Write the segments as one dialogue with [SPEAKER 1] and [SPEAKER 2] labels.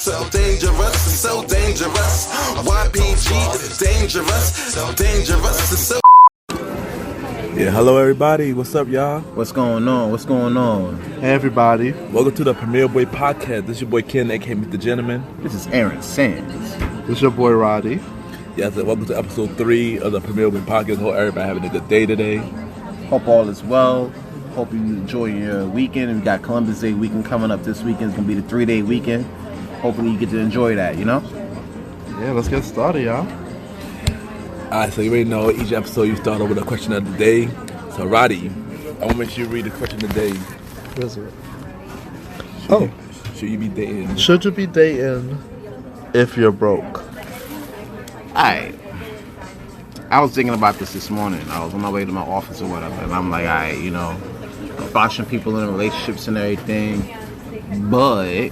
[SPEAKER 1] so dangerous, it's so dangerous. YPG is dangerous, dangerous, it's so.
[SPEAKER 2] Yeah, hello everybody. What's up, y'all?
[SPEAKER 3] What's going on? What's going on?
[SPEAKER 4] Hey everybody.
[SPEAKER 2] Welcome to the Premier Boy Podcast. This is your boy Ken, aka MrGentleman.
[SPEAKER 3] This is Aaron Sands.
[SPEAKER 4] This is your boy Roddy.
[SPEAKER 2] Yeah, so welcome to episode 3 of the Premier Boy Podcast. Hope everybody having a good day today.
[SPEAKER 3] Hope all is well. Hope you enjoy your weekend. We got Columbus Day weekend coming up this weekend. It's going to be the 3-day weekend. Hopefully you get to enjoy that, you know?
[SPEAKER 4] Yeah, let's get started, y'all.
[SPEAKER 2] Alright, so you already know each episode you start off with a question of the day. So Roddy, I want to make sure you read the question of the day.
[SPEAKER 4] What is it?
[SPEAKER 2] Should you be dating?
[SPEAKER 4] Should you be dating if you're broke?
[SPEAKER 3] Alright. I was thinking about this morning. I was on my way to my office or whatever, and I'm like, alright, you know, I'm watching people in relationships and everything, but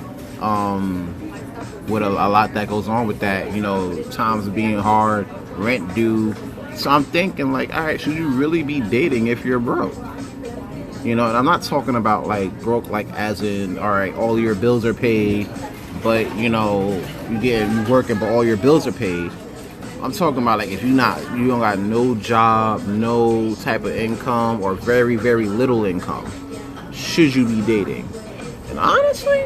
[SPEAKER 3] with a lot that goes on with that, you know, times being hard, rent due. So I'm thinking, like, alright, should you really be dating if you're broke? You know, and I'm not talking about like broke, like as in, alright, all your bills are paid, but you know, you working, but all your bills are paid. I'm talking about like if you don't got no job, no type of income, or very, very little income. Should you be dating? And honestly,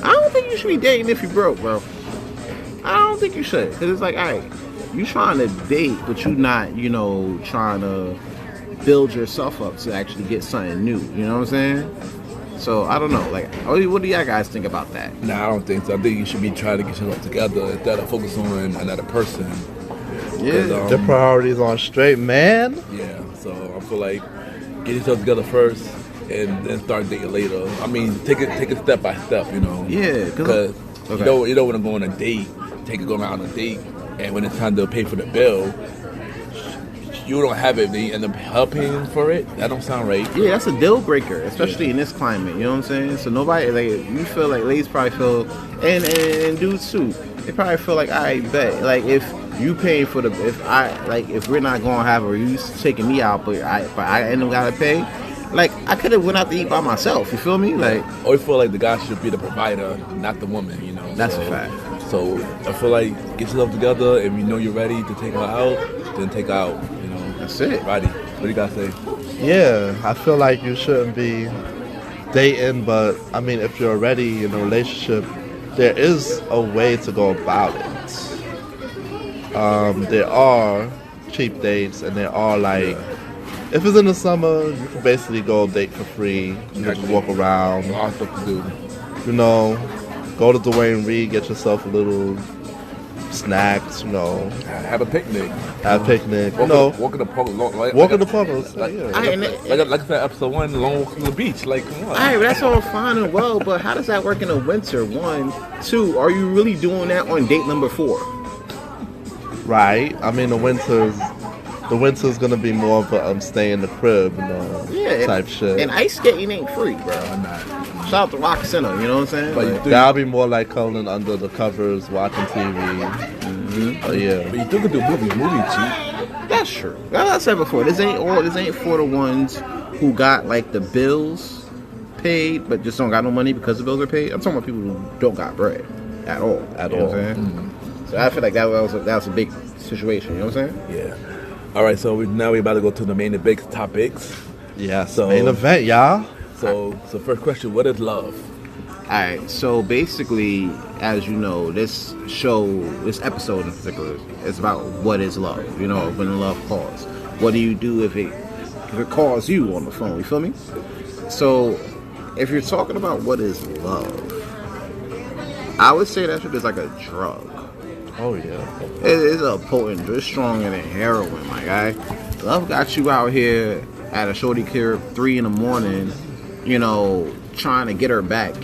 [SPEAKER 3] I don't think you should be dating if you're broke, bro. I don't think you should, because it's like, alright, you trying to date, but you not, you know, trying to build yourself up to actually get something new. You know what I'm saying? So I don't know. Like, what do y'all guys think about that?
[SPEAKER 2] Nah, I don't think so. I think you should be trying to get yourself together instead of focus on another person.
[SPEAKER 3] Yeah,
[SPEAKER 4] the priorities on straight, man.
[SPEAKER 2] Yeah, so I feel like get yourself together first and then start dating later. I mean, take it step by step, you know.
[SPEAKER 3] Yeah,
[SPEAKER 2] because you don't want to go on a date, go out on a date, and when it's time to pay for the bill, you don't have it, they end up helping for it. That don't sound right.
[SPEAKER 3] Yeah, that's a deal breaker, especially in this climate. You know what I'm saying? So nobody, like, you feel like ladies probably feel, and dudes too, they probably feel like, I bet, like, if you paying for if we're not gonna have, or you taking me out, but I end up gotta pay. Like, I could have went out to eat by myself. You feel me? Like,
[SPEAKER 2] or you feel like the guy should be the provider, not the woman. You know.
[SPEAKER 3] That's a fact.
[SPEAKER 2] So I feel like get yourself together. If you know you're ready to take her out, then take her out. You know.
[SPEAKER 3] That's it.
[SPEAKER 2] Roddy, what do you gotta say?
[SPEAKER 4] Yeah, I feel like you shouldn't be dating, but I mean, if you're already in a relationship, there is a way to go about it. There are cheap dates, and there are like, if it's in the summer, you can basically go date for free. You can just walk around.
[SPEAKER 2] Lots of stuff to do.
[SPEAKER 4] You know, go to Dwayne Reed, get yourself a little snacks. You know,
[SPEAKER 2] have a picnic.
[SPEAKER 4] Walk in the public. Walk in the public.
[SPEAKER 2] Like I said, episode 1, long walk to the beach. Like, come on.
[SPEAKER 3] All right, that's all fine and well, but how does that work in the winter? 1, 2, are you really doing that on date number 4?
[SPEAKER 4] Right. I mean, the winter's gonna be more of a stay in the crib, you know, type shit.
[SPEAKER 3] And ice skating ain't free, bro. Shout out to Rock Center, you know what I'm saying?
[SPEAKER 4] Like, that'll be more like calling under the covers, watching TV. Mm-hmm. Oh yeah.
[SPEAKER 2] But you still can do movie cheap.
[SPEAKER 3] That's true. Like I said before, this ain't for the ones who got like the bills paid, but just don't got no money because the bills are paid. I'm talking about people who don't got bread at all.
[SPEAKER 4] At
[SPEAKER 3] all.
[SPEAKER 4] Know
[SPEAKER 3] what I'm saying? Mm-hmm. So I feel like that was a big situation. You know what I'm saying?
[SPEAKER 2] Yeah. All right. So now we're about to go to the main event topics.
[SPEAKER 4] Yeah. So main event, y'all.
[SPEAKER 2] So first question: what is love?
[SPEAKER 3] All right. So basically, as you know, this episode in particular, is about what is love. You know, when love calls. What do you do if it calls you on the phone? You feel me? So if you're talking about what is love, I would say that shit is like a drug.
[SPEAKER 4] Oh yeah,
[SPEAKER 3] it is a potent. It's stronger than heroin, my guy. Love got you out here at a shorty crib 3 a.m, you know, trying to get her back.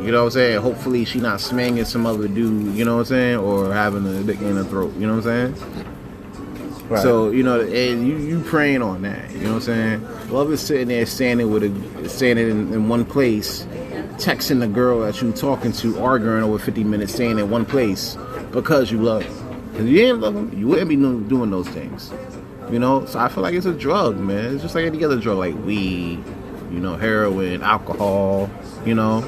[SPEAKER 3] You know what I'm saying? Hopefully she not smanging some other dude. You know what I'm saying? Or having a dick in her throat. You know what I'm saying? Right. So you know, and you praying on that. You know what I'm saying? Love is sitting there standing in one place, texting the girl that you talking to, arguing over 50 minutes, staying in one place. Because you love them. If you didn't love them, you wouldn't be doing those things. You know? So I feel like it's a drug, man. It's just like any other drug, like weed, you know, heroin, alcohol, you know.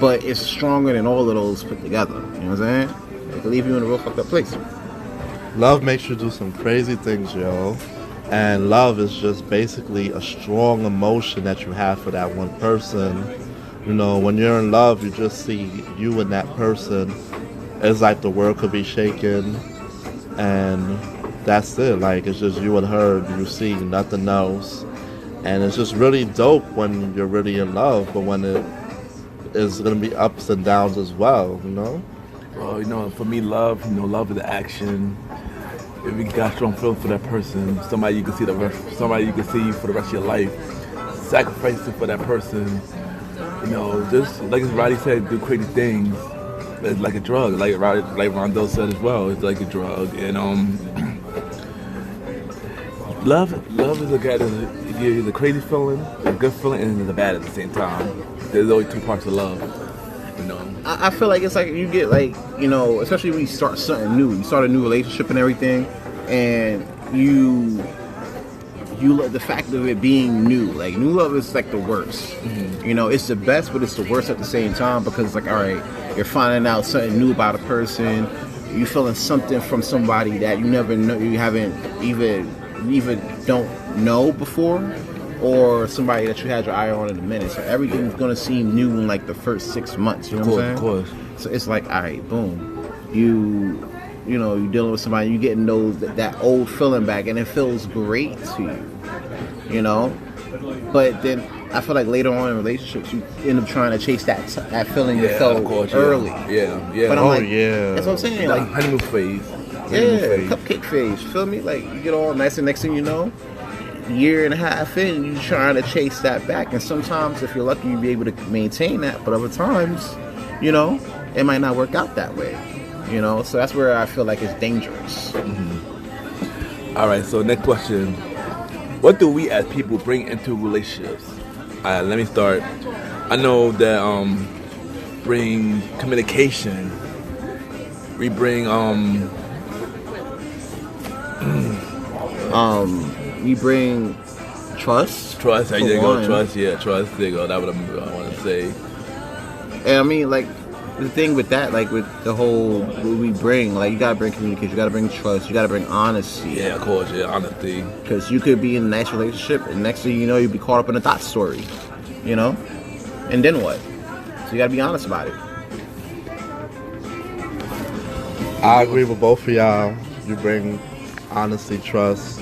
[SPEAKER 3] but it's stronger than all of those put together. You know what I'm saying? It can leave you in a real fucked up place.
[SPEAKER 4] Love makes you do some crazy things, yo. And love is just basically a strong emotion that you have for that one person. You know, when you're in love, you just see you and that person. It's like the world could be shaken, and that's it. Like, it's just you and her, you see nothing else. And it's just really dope when you're really in love, but when it is going to be ups and downs as well, you know?
[SPEAKER 2] Well, you know, for me, love is action. If you got strong feelings for that person, somebody you can see for the rest of your life, sacrificing for that person, you know, just like as Roddy said, do crazy things. It's like a drug, like Rondo said as well. It's like a drug, and love is a guy that gives you the crazy feeling, a good feeling, and the bad at the same time. There's always two parts of love, you know.
[SPEAKER 3] I feel like it's like you get like, you know, especially when you start something new, you start a new relationship and everything, and you the fact of it being new, like new love is like the worst. You know, it's the best, but it's the worst at the same time, because it's like, all right, you're finding out something new about a person, you feeling something from somebody that you never know, you haven't even don't know before, or somebody that you had your eye on in a minute. So everything's gonna seem new in like the first 6 months. You know what I'm saying? Of course. So it's like, all right, boom, you know, you're dealing with somebody, you getting that old feeling back, and it feels great to you. You know, but then I feel like later on in relationships, you end up trying to chase that feeling you felt early.
[SPEAKER 2] Yeah.
[SPEAKER 3] But I'm like,
[SPEAKER 4] yeah.
[SPEAKER 3] that's what I'm saying. Like
[SPEAKER 2] honeymoon phase.
[SPEAKER 3] Cupcake phase. Feel me? Like you get all nice, and next thing you know, year and a half in, you trying to chase that back. And sometimes, if you're lucky, you'll be able to maintain that. But other times, you know, it might not work out that way. You know, so that's where I feel like it's dangerous.
[SPEAKER 2] All right. So next question: what do we as people bring into relationships? Let me start. I know that bring communication. We bring
[SPEAKER 3] we bring trust.
[SPEAKER 2] Trust. There you go. Trust. Yeah, trust. There you go. That's what I want to say.
[SPEAKER 3] And I mean, like, the thing with that, like with the whole what we bring, like you gotta bring communication, you gotta bring trust, you gotta bring honesty.
[SPEAKER 2] Yeah, of course. Yeah, honesty.
[SPEAKER 3] Because you could be in a nice relationship, and next thing you know, you'd be caught up in a thought story. You know, and then what? So you gotta be honest about it.
[SPEAKER 4] I agree with both of y'all. You bring honesty, trust.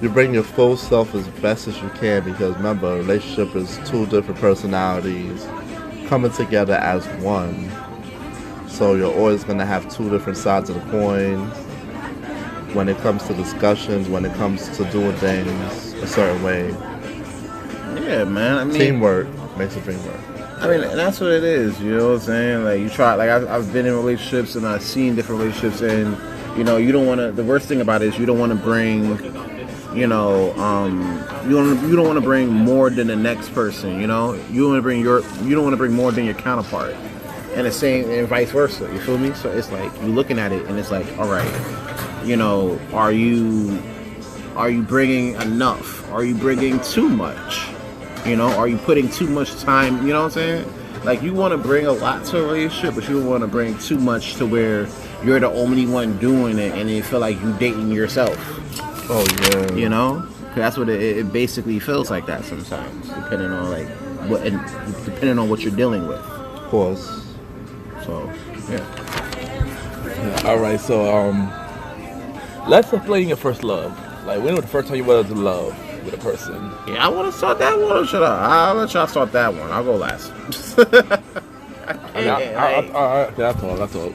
[SPEAKER 4] You bring your full self as best as you can, because remember, a relationship is two different personalities coming together as one. So you're always going to have two different sides of the coin when it comes to discussions, when it comes to doing things a certain way.
[SPEAKER 3] Yeah, man. I mean,
[SPEAKER 4] teamwork makes a dream work.
[SPEAKER 3] I mean, and that's what it is, you know what I'm saying? Like, you try, like, I've been in relationships, and I've seen different relationships, and, you know, you don't want to, the worst thing about it is you don't want to bring, you know, you don't want to bring more than the next person, you know? You don't want to bring more than your counterpart. And the same, and vice versa, you feel me? So it's like, you're looking at it, and it's like, all right, you know, are you bringing enough? Are you bringing too much? You know, are you putting too much time? You know what I'm saying? Like, you want to bring a lot to a relationship, but you don't want to bring too much to where you're the only one doing it, and you feel like you dating yourself.
[SPEAKER 4] Oh yeah.
[SPEAKER 3] You know, 'cause that's what it basically feels like that sometimes, depending on like depending on what you're dealing with.
[SPEAKER 4] Of course.
[SPEAKER 3] So yeah.
[SPEAKER 2] All right. So let's explain your first love. Like, when was the first time you was in love with a person?
[SPEAKER 3] Yeah, I want to start that one. Or should I? I'll let y'all start that one. I'll go last.
[SPEAKER 2] I'll talk.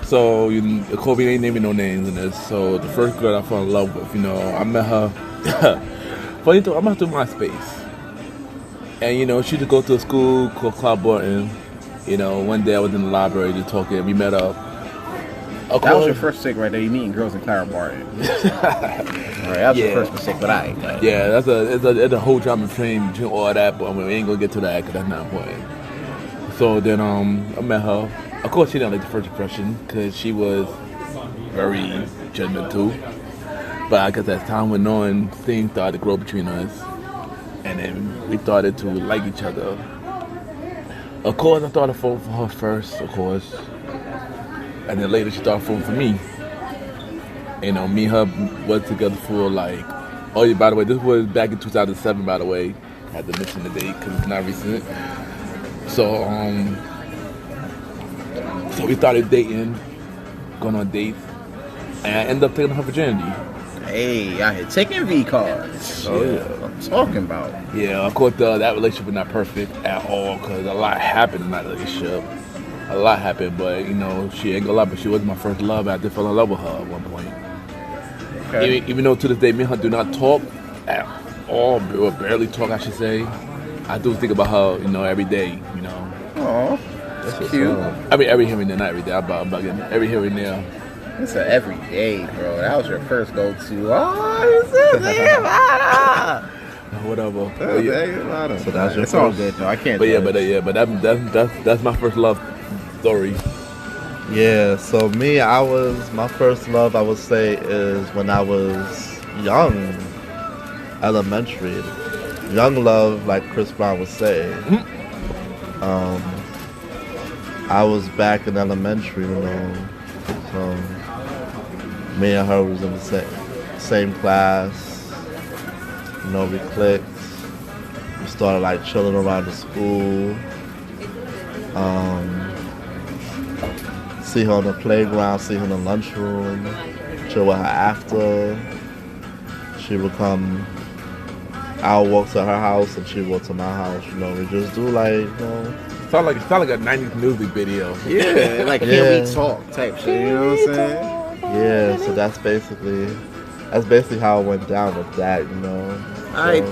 [SPEAKER 2] So, Kobe ain't naming no names in this. So, the first girl I fell in love with, you know, I met her. Funny thing, I met her through MySpace. And, you know, she used to go to a school called Cloud Barton. You know, one day I was in the library just talking, and we met up.
[SPEAKER 3] That was your first mistake right there. You meeting girls in Clara Barton. All right, that was your first mistake, but I ain't.
[SPEAKER 2] Yeah, it's a whole drama between all that, but we ain't gonna get to that because that's not important. So then I met her. Of course, she didn't like the first impression because she was very judgmental. But I guess as time went on, things started to grow between us, and then we started to like each other. Of course, I started falling for her first, of course. And then later she started falling for me. You know, me and her was together for like, oh yeah, by the way, this was back in 2007, by the way. I had to mention the date because it's not recent. So, so we started dating, going on dates, and I ended up taking her virginity.
[SPEAKER 3] Hey, I had taken V cards.
[SPEAKER 2] Oh yeah.
[SPEAKER 3] I'm talking about.
[SPEAKER 2] Yeah, of course, that relationship was not perfect at all because a lot happened in that relationship. A lot happened, but you know, she ain't gonna lie, but she was my first love. I did fall in love with her at one point.
[SPEAKER 3] Okay.
[SPEAKER 2] Even though to this day, me and her do not talk at all, or barely talk, I should say. I do think about her, you know, every day, you know.
[SPEAKER 3] Aw, that's cute.
[SPEAKER 2] I mean, every here and there, not every day. I'm bugging. Every here and there.
[SPEAKER 3] It's an everyday, bro. That was your first go-to. Oh, this is
[SPEAKER 2] Whatever.
[SPEAKER 4] So that's your
[SPEAKER 3] It's all
[SPEAKER 4] first.
[SPEAKER 3] good though. I can't.
[SPEAKER 2] But that's my first love story.
[SPEAKER 4] Yeah, so me, my first love, I would say, is when I was young, elementary. Young love, like Chris Brown would say. I was back in elementary, you know, so me and her was in the same class, you know, we clicked. We started like chilling around the school. See her on the playground, see her in the lunchroom, chill with her after. She would come, I'll walk to her house and she would walk to my house, you know, we just do like, you know.
[SPEAKER 2] It sound like a 90s music video.
[SPEAKER 3] Yeah, like
[SPEAKER 4] Yeah.
[SPEAKER 3] can we talk type shit. You know what I'm saying?
[SPEAKER 4] Yeah, so that's basically how it went down with that, you know.
[SPEAKER 3] All right,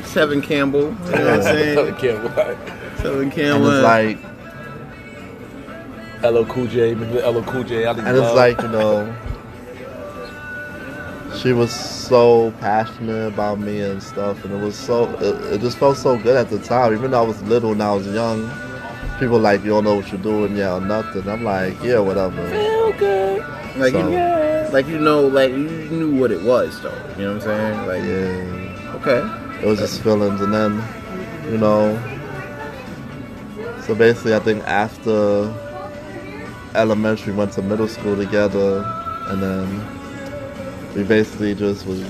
[SPEAKER 3] Tevin Campbell. You know what I'm saying? Tevin
[SPEAKER 4] And
[SPEAKER 3] Campbell.
[SPEAKER 4] it's like,
[SPEAKER 2] LL Cool J, Mr. LL Cool J.
[SPEAKER 4] and it's like, you know, she was so passionate about me and stuff, and it just felt so good at the time. Even though I was little and I was young, people like, you don't know what you're doing yet or nothing. I'm like, yeah, whatever.
[SPEAKER 2] Feel good.
[SPEAKER 3] like
[SPEAKER 4] so-
[SPEAKER 3] you know, like you knew what it was though. You know what I'm saying? Like,
[SPEAKER 4] Yeah,
[SPEAKER 3] okay.
[SPEAKER 4] it was just feelings, and then, you know, so basically I think after elementary we went to middle school together, and then we basically just was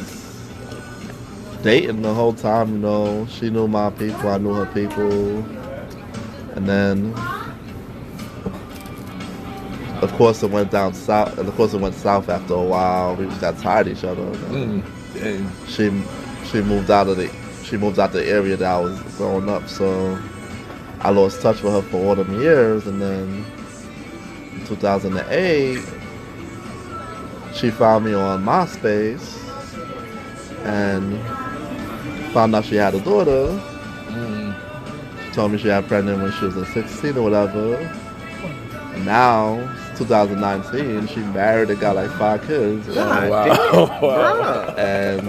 [SPEAKER 4] dating the whole time, you know. She knew my people, I knew her people, and then of course it went down south, and of course it went south after a while. We just got tired of each other.
[SPEAKER 2] Dang.
[SPEAKER 4] She moved out the area that I was growing up, so I lost touch with her for all them years, and then in 2008 she found me on MySpace and found out she had a daughter. She told me she had pregnant when she was like 16 or whatever. Now, it's 2019, she married and got like 5 kids.
[SPEAKER 3] God
[SPEAKER 2] Wow.
[SPEAKER 3] Bruh.
[SPEAKER 4] And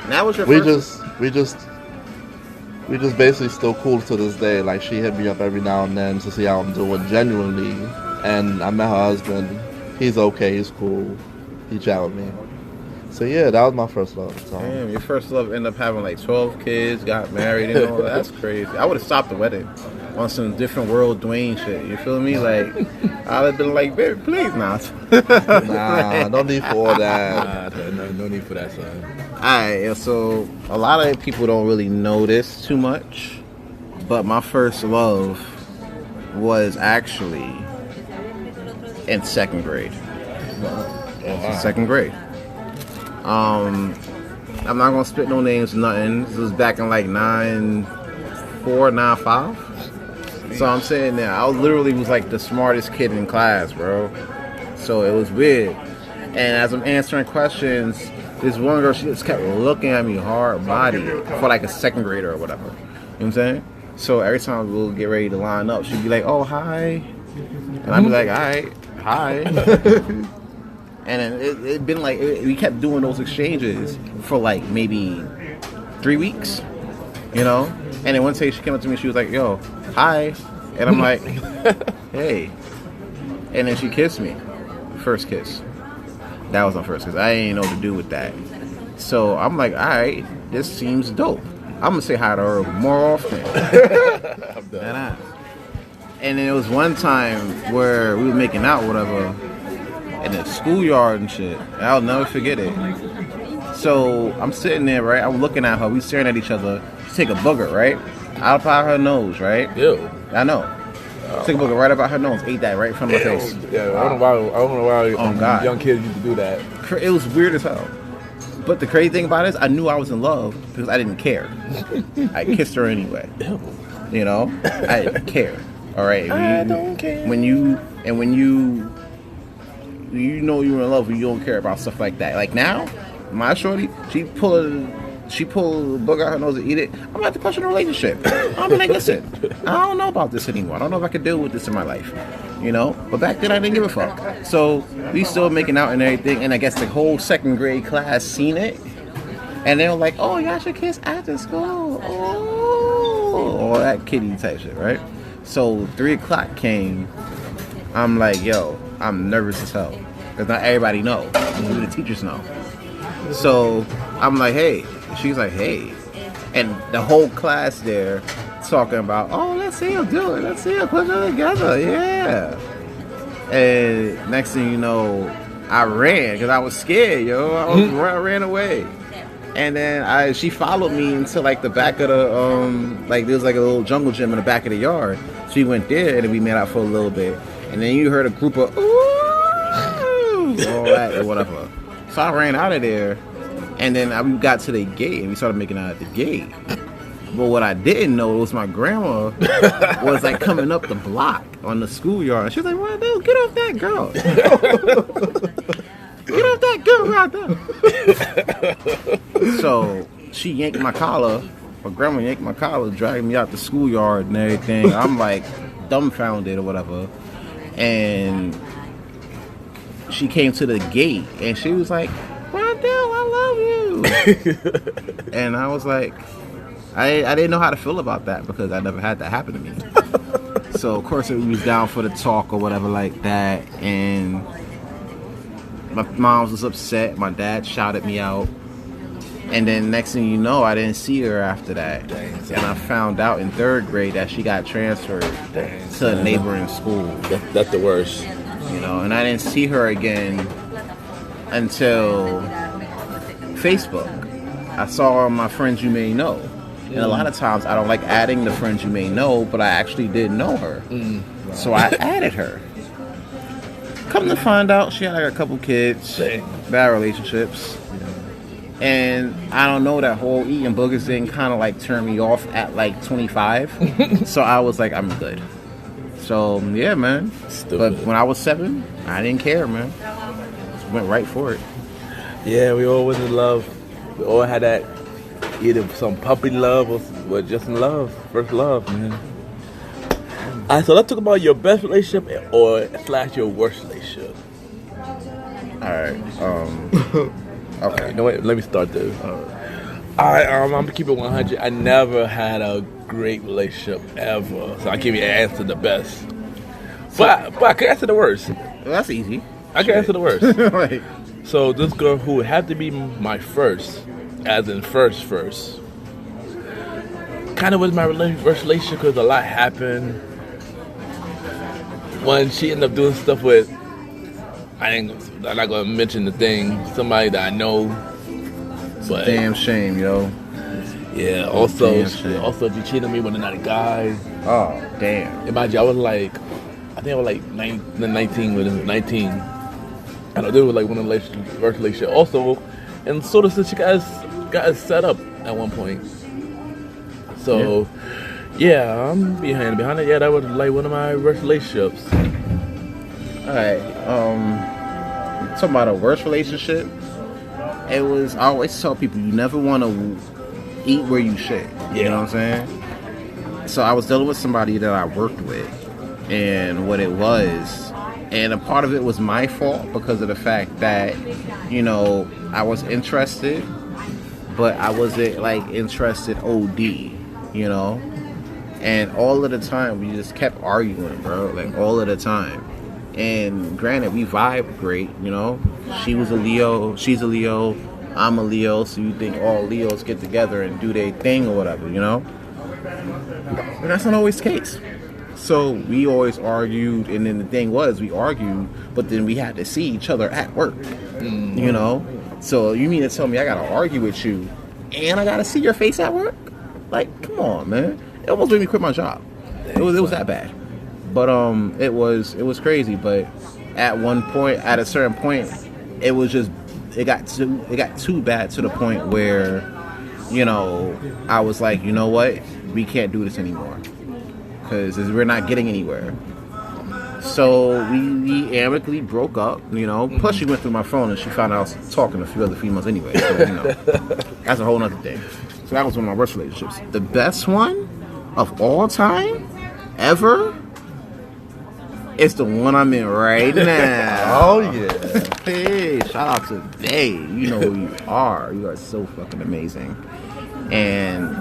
[SPEAKER 3] That was your
[SPEAKER 4] we
[SPEAKER 3] first.
[SPEAKER 4] just basically still cool to this day. Like, she hit me up every now and then to see how I'm doing genuinely. And I met her husband. He's okay, he's cool. He chat with me. So yeah, that was my first love. So.
[SPEAKER 3] Damn, your first love ended up having like 12 kids, got married and all. That's crazy. I would have stopped the wedding on some different world Dwayne shit. You feel me? Like, I'd have been like, baby, please not.
[SPEAKER 4] Nah, no need for all that.
[SPEAKER 2] No need for that, son.
[SPEAKER 3] Alright, so a lot of people don't really know this too much, but my first love was actually in second grade. Second grade. I'm not gonna spit no names, nothing. This was back in like 9'4", 9'5". So I'm saying that I literally was like the smartest kid in class, bro. So it was weird. And as I'm answering questions, this one girl, she just kept looking at me hard body for like a second grader or whatever. You know what I'm saying? So every time we'll get ready to line up, she'd be like, "Oh, hi," and I'd be like, "All right, hi." And then it been like we kept doing those exchanges for like maybe 3 weeks, you know. And then one day she came up to me, she was like, "Yo, hi," and I'm like, "Hey," and then she kissed me, first kiss. That was my first kiss. I ain't know what to do with that, so I'm like, "All right, this seems dope. I'm gonna say hi to her more often." And then there was one time where we were making out, whatever, in the schoolyard and shit. And I'll never forget it. So I'm sitting there, right? I'm looking at her. We staring at each other. She take a booger, right? Out of her nose, right?
[SPEAKER 2] Ew.
[SPEAKER 3] I know. Took a booger right about her nose. Ate that right in front of my face.
[SPEAKER 2] Yeah, I don't know why
[SPEAKER 3] God.
[SPEAKER 2] young kids used to do that.
[SPEAKER 3] It was weird as hell. But the crazy thing about it is I knew I was in love because I didn't care. I kissed her anyway.
[SPEAKER 2] Ew.
[SPEAKER 3] You know? I didn't care. All right?
[SPEAKER 2] I don't care.
[SPEAKER 3] When you know you're in love when you don't care about stuff like that. Like now, my shorty, she pull a booger out her nose and eat it. I'm about to question the relationship. I'm like, listen, I don't know about this anymore. I don't know if I could deal with this in my life. You know? But back then I didn't give a fuck. So we still making out and everything, and I guess the whole second grade class seen it. And they were like, oh, y'all should kiss after school. Oh, all that kiddie type shit, right? So 3 o'clock came. I'm like, yo, I'm nervous as hell. Because not everybody know. Even the teachers know. So I'm like, hey. She's like, hey. And the whole class there talking about, oh, let's see him do it. Let's see him put it together. Yeah. And next thing you know, I ran because I was scared, yo. I ran away. And then she followed me into like the back of the, like there was like a little jungle gym in the back of the yard. She went there and then we made out for a little bit. And then you heard a group of, ooh, all that or whatever. So I ran out of there. And then we got to the gate and we started making out at the gate. But what I didn't know was my grandma was like coming up the block on the schoolyard. She was like, "What the hell? Get off that girl! Get off that girl right there!" So she yanked my collar. My grandma yanked my collar, dragged me out the schoolyard and everything. I'm like dumbfounded or whatever. And she came to the gate and she was like, I love you. And I was like, I didn't know how to feel about that because I never had that happen to me. So of course we was down for the talk or whatever like that, and my mom was upset. My dad shouted me out, and then next thing you know, I didn't see her after that. And I found out in 3rd grade that she got transferred to a neighboring school.
[SPEAKER 2] That's the worst.
[SPEAKER 3] You know, and I didn't see her again until Facebook. I saw my friends you may know. And a lot of times I don't like adding the friends you may know, but I actually did know her. So I added her. Come to find out, she had like a couple kids, bad relationships. And I don't know, that whole eating boogers thing kind of like turned me off at like 25. So I was like, I'm good. So yeah, man. Stupid. But when I was 7, I didn't care, man. Just went right for it.
[SPEAKER 2] Yeah, we all was in love. We all had that, either some puppy love or just in love. First love, man. Alright, so let's talk about your best relationship or / your worst relationship.
[SPEAKER 3] Alright, okay.
[SPEAKER 2] You know what? Let me start this. Alright, I'm gonna keep it 100. I never had a great relationship ever. So I give you an answer the best. But I can answer the worst.
[SPEAKER 3] Well, that's easy.
[SPEAKER 2] I can answer the worst.
[SPEAKER 3] Like,
[SPEAKER 2] So this girl who had to be my first, as in first, kind of was my first relationship because a lot happened. When she ended up doing stuff with, I'm not gonna mention the thing, somebody that I know. But
[SPEAKER 3] damn shame, yo.
[SPEAKER 2] Yeah. Also, she cheated on me with another guy.
[SPEAKER 3] Oh, damn.
[SPEAKER 2] Imagine, I think I was like 19 with him, 19. And I did with like one of the first relationship also, and sort of since she got us set up at one point. So yeah, I'm behind it. Yeah, that was like one of my worst relationships.
[SPEAKER 3] Alright, talking about a worst relationship. I always tell people you never want to eat where you shit. You know what I'm saying? So I was dealing with somebody that I worked with, and what it was. And a part of it was my fault because of the fact that, you know, I was interested, but I wasn't like interested OD, you know? And all of the time we just kept arguing, bro, like all of the time. And granted, we vibe great, you know? She was a Leo, she's a Leo, I'm a Leo, so you think all Leos get together and do their thing or whatever, you know? But that's not always the case. So we always argued, and then the thing was, we argued, but then we had to see each other at work, you know? So you mean to tell me I gotta argue with you, and I gotta see your face at work? Like, come on, man. It almost made me quit my job. It was that bad. But it was crazy, but at a certain point, it got too bad to the point where, you know, I was like, you know what? We can't do this anymore. Because we're not getting anywhere. So we amicably broke up, you know. Plus, she went through my phone and she found out I was talking to a few other females anyway. So, you know, that's a whole other thing. So that was one of my worst relationships. The best one of all time, ever, is the one I'm in right now.
[SPEAKER 4] Oh, yeah.
[SPEAKER 3] Hey, shout out to Bay. You know who you are. You are so fucking amazing. And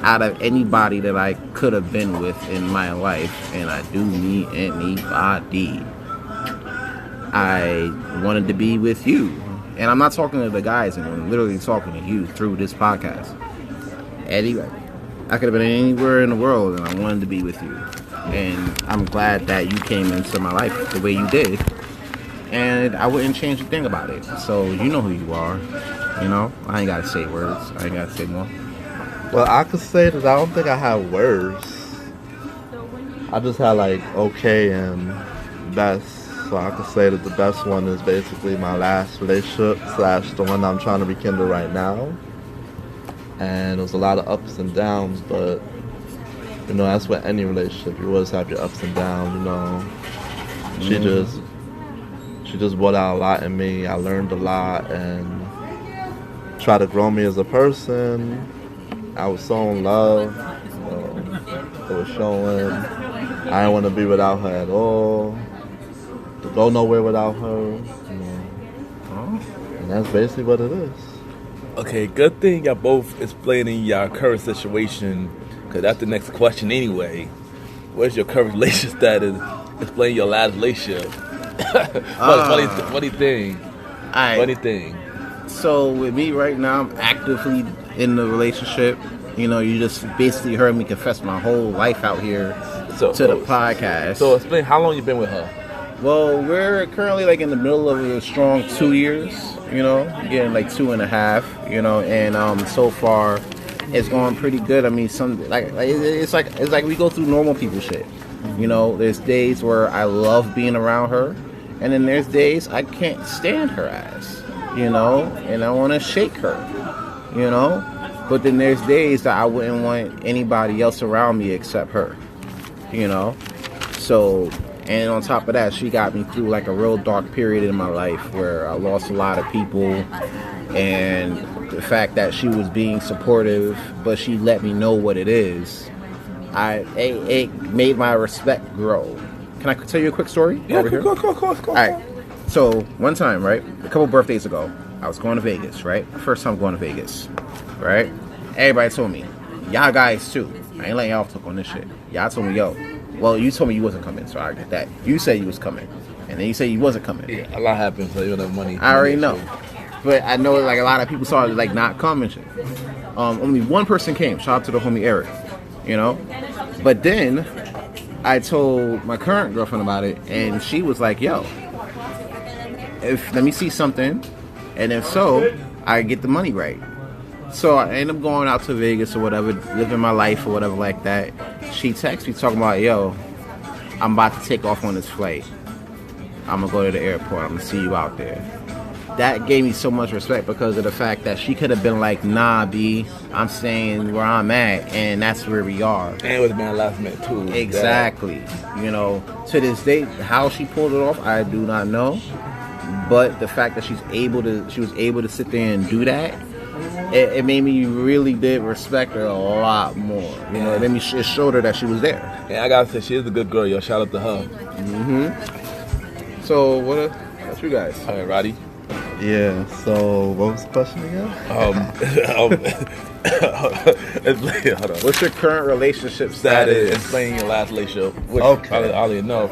[SPEAKER 3] out of anybody that I could have been with in my life, and I do mean anybody, I wanted to be with you. And I'm not talking to the guys, and I'm literally talking to you through this podcast. Anyway, I could have been anywhere in the world, and I wanted to be with you. And I'm glad that you came into my life the way you did. And I wouldn't change a thing about it. So you know who you are. You know, I ain't gotta say words. I ain't gotta say more.
[SPEAKER 4] Well, I could say that I don't think I had worse. I just had like okay and best. So I could say that the best one is basically my last relationship / the one I'm trying to rekindle right now. And it was a lot of ups and downs, but you know, that's with any relationship. You always have your ups and downs, you know. She just brought out a lot in me. I learned a lot and tried to grow me as a person. I was so in love. It was showing. I didn't want to be without her at all. To go nowhere without her. You know. And that's basically what it is.
[SPEAKER 2] Okay, good thing y'all both explaining your current situation, because that's the next question anyway. What's your current relationship status? Explain your last relationship. Funny thing. Funny thing.
[SPEAKER 3] So with me right now, I'm actively in the relationship. You know, you just basically heard me confess my whole life out here to the podcast.
[SPEAKER 2] So explain, how long you been with her?
[SPEAKER 3] Well, we're currently like in the middle of a strong 2 years. You know, getting like 2.5. You know, and so far it's going pretty good. I mean, it's like we go through normal people shit. You know, there's days where I love being around her, and then there's days I can't stand her ass. You know, and I want to shake her, you know, but then there's days that I wouldn't want anybody else around me except her, you know. So, and on top of that, she got me through like a real dark period in my life where I lost a lot of people, and the fact that she was being supportive, but she let me know what it is, it made my respect grow. Can I tell you a quick story?
[SPEAKER 2] Yeah, go. All
[SPEAKER 3] right. So, one time, right, a couple birthdays ago, I was going to Vegas, right? First time going to Vegas, right? Everybody told me, y'all guys too. I ain't letting y'all talk on this shit. Y'all told me, yo, well, you told me you wasn't coming, so I get that. You said you was coming, and then you said you wasn't coming.
[SPEAKER 2] Yeah, a lot happened, so you don't have money.
[SPEAKER 3] I already know. But I know, like, a lot of people started, like, not coming shit. Only one person came. Shout out to the homie Eric, you know? But then, I told my current girlfriend about it, and she was like, yo, let me see something, and if so, I get the money right. So I end up going out to Vegas or whatever, living my life or whatever like that. She texts me talking about, yo, I'm about to take off on this flight. I'm gonna go to the airport. I'm gonna see you out there. That gave me so much respect because of the fact that she could have been like, nah, B, I'm staying where I'm at, and that's where we are. And
[SPEAKER 2] it was my last minute too.
[SPEAKER 3] Exactly. You know, to this day, how she pulled it off, I do not know. But the fact that she was able to sit there and do that, it made me really did respect her a lot more. You know, it showed her that she was there.
[SPEAKER 2] Yeah, I gotta say, she is a good girl, yo. Shout out to her.
[SPEAKER 3] Mm-hmm. So, what's you guys?
[SPEAKER 2] All right, Roddy.
[SPEAKER 4] Yeah, so what was the question again?
[SPEAKER 3] Hold on. What's your current relationship status?
[SPEAKER 2] Explain your last relationship. Which,
[SPEAKER 4] okay.
[SPEAKER 2] I'll enough.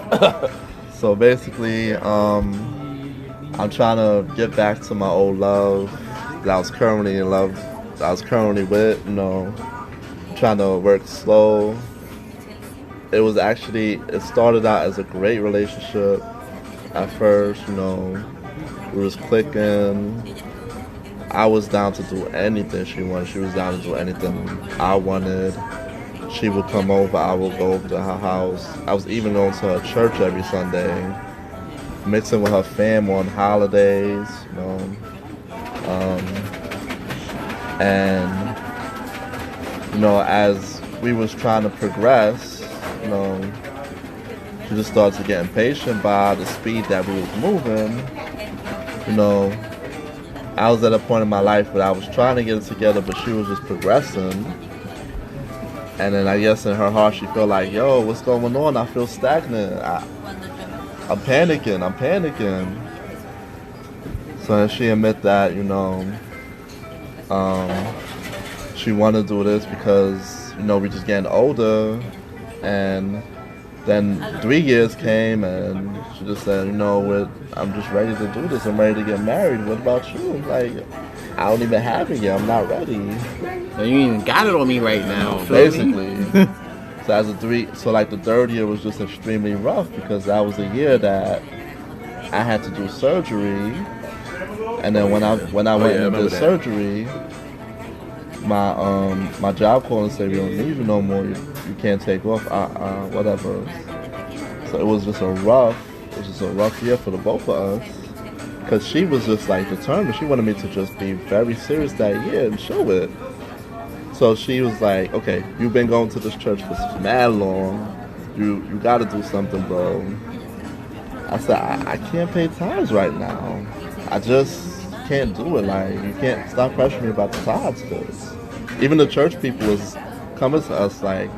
[SPEAKER 4] So basically, I'm trying to get back to my old love that I was currently in love. That I was currently with, you know, trying to work slow, it was actually, it started out as a great relationship. At first, you know, we was clicking. I was down to do anything she wanted. She was down to do anything I wanted. She would come over, I would go over to her house. I was even going to her church every Sunday, mixing with her fam on holidays, you know. And, you know, as we was trying to progress, you know, she just started to get impatient by the speed that we was moving. You know, I was at a point in my life where I was trying to get it together, but she was just progressing. And then I guess in her heart she felt like, yo, what's going on? I feel stagnant. I'm panicking. So then she admit that, you know, she wanted to do this because, you know, we just getting older. And then 3 years came and she just said, you know, I'm just ready to do this. I'm ready to get married. What about you? Like, I don't even have it yet. I'm not ready.
[SPEAKER 3] So you even got it on me right now.
[SPEAKER 4] Basically. So like the third year was just extremely rough because that was the year that I had to do surgery. And then when I went and did surgery, my job called and said, we don't need you no more. You can't take off, whatever. So it was just a rough year for the both of us. Because she was just like determined. She wanted me to just be very serious that year and show it. So she was like, okay, you've been going to this church for mad long. You got to do something, bro. I said, I can't pay tithes right now. I just can't do it. Like, you can't stop pressuring me about the tithes. Cause even the church people was coming to us like,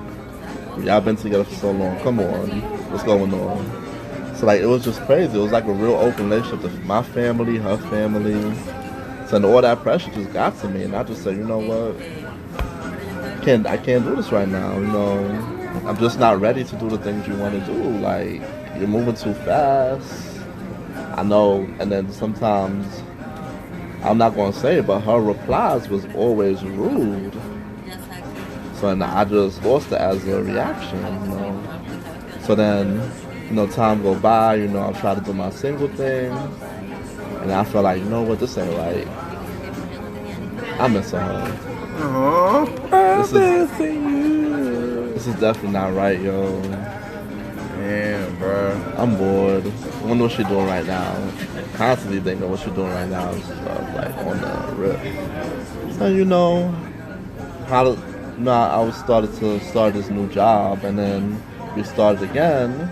[SPEAKER 4] y'all been together for so long. Come on, what's going on? So like, it was just crazy. It was like a real open relationship with my family, her family. So and all that pressure just got to me, and I just said, you know what? I can't do this right now. You know, I'm just not ready to do the things you want to do. Like, you're moving too fast. I know. And then sometimes, I'm not gonna say it, but her replies was always rude. So and I just lost it as a reaction. You know. So then, you know, time go by, you know, I try to do my single thing, and I feel like, you know what, this ain't right. I'm missing her. This is definitely not right, yo.
[SPEAKER 3] Yeah, bro.
[SPEAKER 4] I'm bored. I wonder what she's doing right now. Constantly thinking what she's doing right now is like on the rip. So, you know, I was started to start this new job, and then we started again.